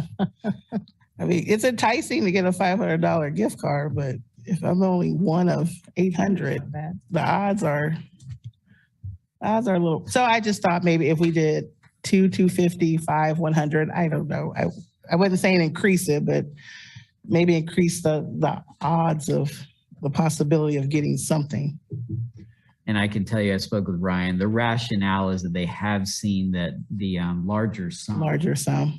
it's enticing to get a $500 gift card, but if I'm only one of 800, the odds are a little. So I just thought maybe if we did 2 250, 5 100, I don't know. I wasn't saying increase it, but maybe increase the odds of the possibility of getting something. And I can tell you, I spoke with Ryan. The rationale is that they have seen that the larger sum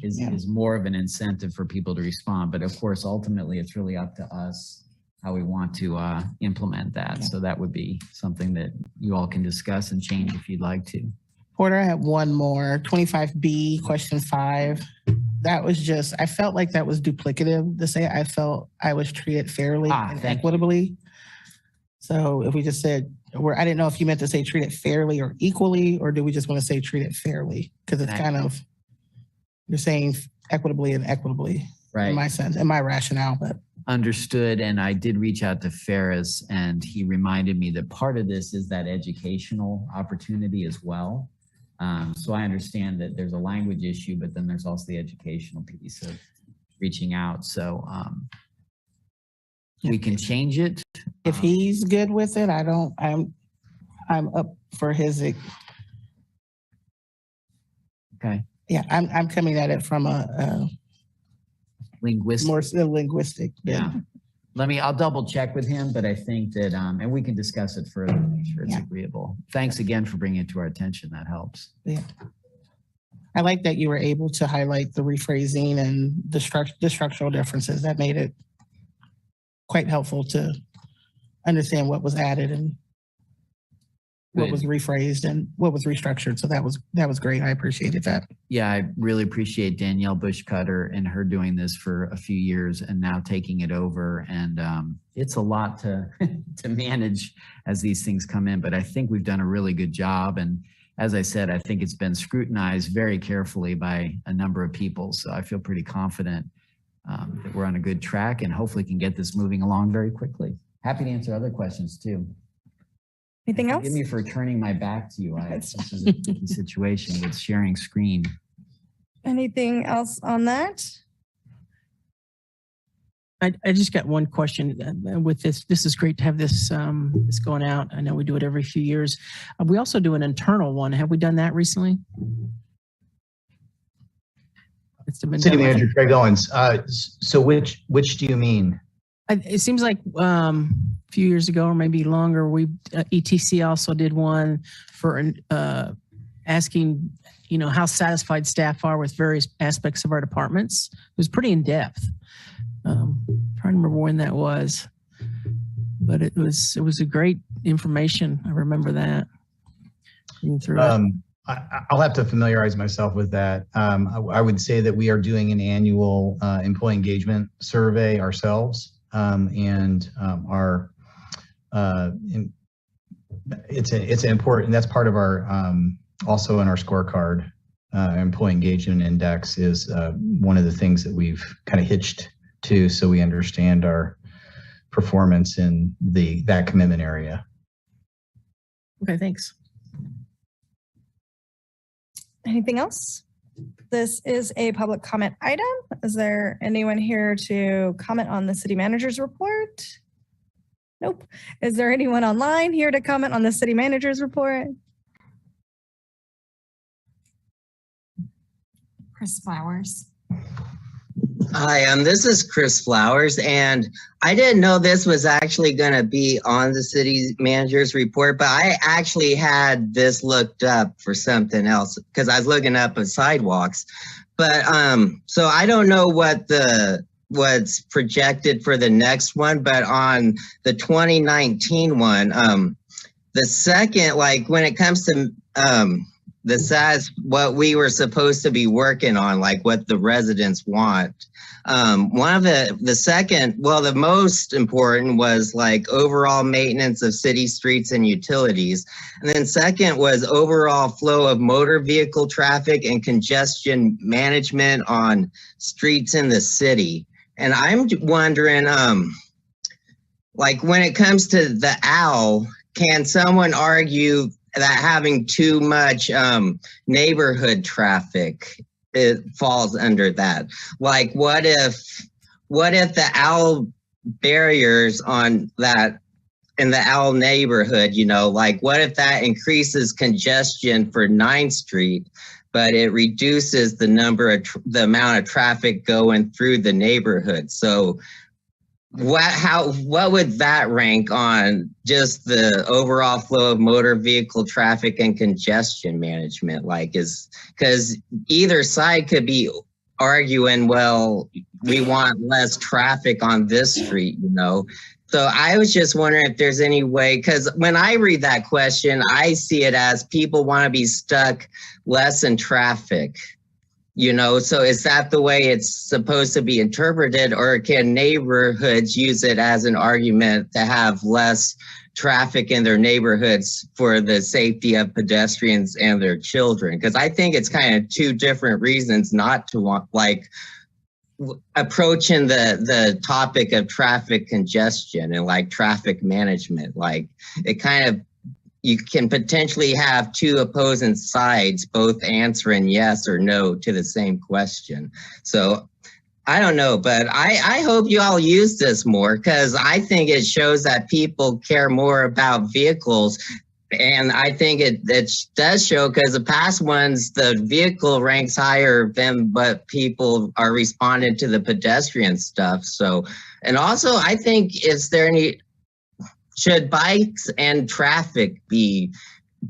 is more of an incentive for people to respond. But of course, ultimately, it's really up to us how we want to implement that. So that would be something that you all can discuss and change if you'd like to. Porter, I have one more, 25B, question 5. That was just, I felt like that was duplicative to say I felt I was treated fairly and equitably. So if we just said, I didn't know if you meant to say treated fairly or equally, or do we just want to say treated fairly? Because it's kind of, you're saying equitably and equitably, right? In my sense, in my rationale, but. Understood. And I did reach out to Ferris, and he reminded me that part of this is that educational opportunity as well. So I understand that there's a language issue, but then there's also the educational piece of reaching out. So we can change it. If he's good with it, I'm up for his. Okay. Yeah, I'm coming at it from a linguistic. More linguistic. Yeah. I'll double check with him, but I think that, and we can discuss it further to make sure it's agreeable. Thanks again for bringing it to our attention. That helps. Yeah. I like that you were able to highlight the rephrasing and the structural differences. That made it quite helpful to understand what was added and what was rephrased and what was restructured. So that was great. I appreciated that. Yeah, I really appreciate Danielle Bushcutter and her doing this for a few years and now taking it over. And it's a lot to manage as these things come in, but I think we've done a really good job. And as I said, I think it's been scrutinized very carefully by a number of people. So I feel pretty confident that we're on a good track and hopefully can get this moving along very quickly. Happy to answer other questions too. Anything else? Forgive me for turning my back to you. This is a tricky situation with sharing screen. Anything else on that? I just got one question with this. This is great to have this this going out. I know we do it every few years. We also do an internal one. Have we done that recently? It's been City done, Manager Craig Owens. So which do you mean? It seems like a few years ago or maybe longer, we ETC also did one for asking, how satisfied staff are with various aspects of our departments. It was pretty in depth. Trying to remember when that was, but it was a great information. I remember that. I'll have to familiarize myself with that. I would say that we are doing an annual employee engagement survey ourselves, it's important. That's part of our also in our scorecard. Employee engagement index is one of the things that we've kind of hitched to, so we understand our performance in that commitment area. Okay, thanks. Anything else? This is a public comment item. Is there anyone here to comment on the city manager's report? Nope. Is there anyone online here to comment on the city manager's report? Chris Flowers. Hi, this is Chris Flowers, and I didn't know this was actually going to be on the city manager's report, but I actually had this looked up for something else because I was looking up at sidewalks. But so I don't know what's projected for the next one, but on the 2019 one, the second, like when it comes to the size, what we were supposed to be working on, like what the residents want. One of the most important was like overall maintenance of city streets and utilities. And then second was overall flow of motor vehicle traffic and congestion management on streets in the city. And I'm wondering, like when it comes to the OWL, can someone argue that having too much neighborhood traffic, it falls under that? Like what if the OWL barriers on that in the OWL neighborhood, like what if that increases congestion for 9th Street, but it reduces the amount of traffic going through the neighborhood? So what would that rank on just the overall flow of motor vehicle traffic and congestion management? Like because either side could be arguing, well, we want less traffic on this street, So I was just wondering if there's any way, because when I read that question, I see it as people want to be stuck less in traffic. So is that the way it's supposed to be interpreted, or can neighborhoods use it as an argument to have less traffic in their neighborhoods for the safety of pedestrians and their children? Because I think it's kind of two different reasons not to want, like approaching the topic of traffic congestion and like traffic management. Like it kind of, you can potentially have two opposing sides both answering yes or no to the same question. So I don't know, but I hope you all use this more, because I think it shows that people care more about vehicles. And I think it does show, because the past ones, the vehicle ranks higher than what people are responding to the pedestrian stuff. So, and also I think should bikes and traffic be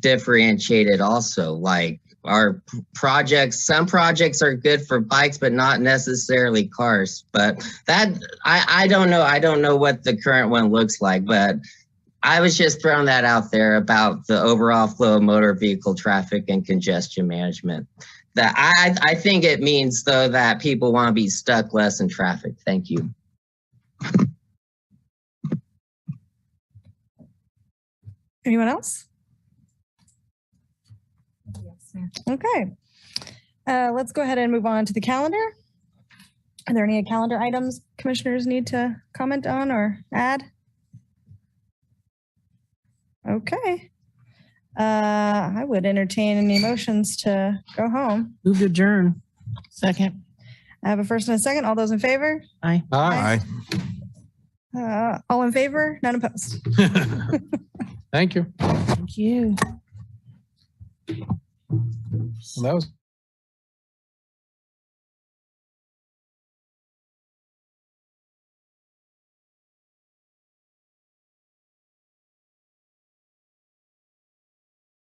differentiated also? Like our projects, some projects are good for bikes, but not necessarily cars. But that, I don't know. I don't know what the current one looks like, but I was just throwing that out there about the overall flow of motor vehicle traffic and congestion management. That I think it means, though, that people want to be stuck less in traffic. Thank you. Anyone else? Okay. Let's go ahead and move on to the calendar. Are there any calendar items commissioners need to comment on or add? Okay. I would entertain any motions to go home. Move to adjourn. Second. I have a first and a second. All those in favor? Aye. Aye. All in favor? None opposed. Thank you. Thank you. Well, that was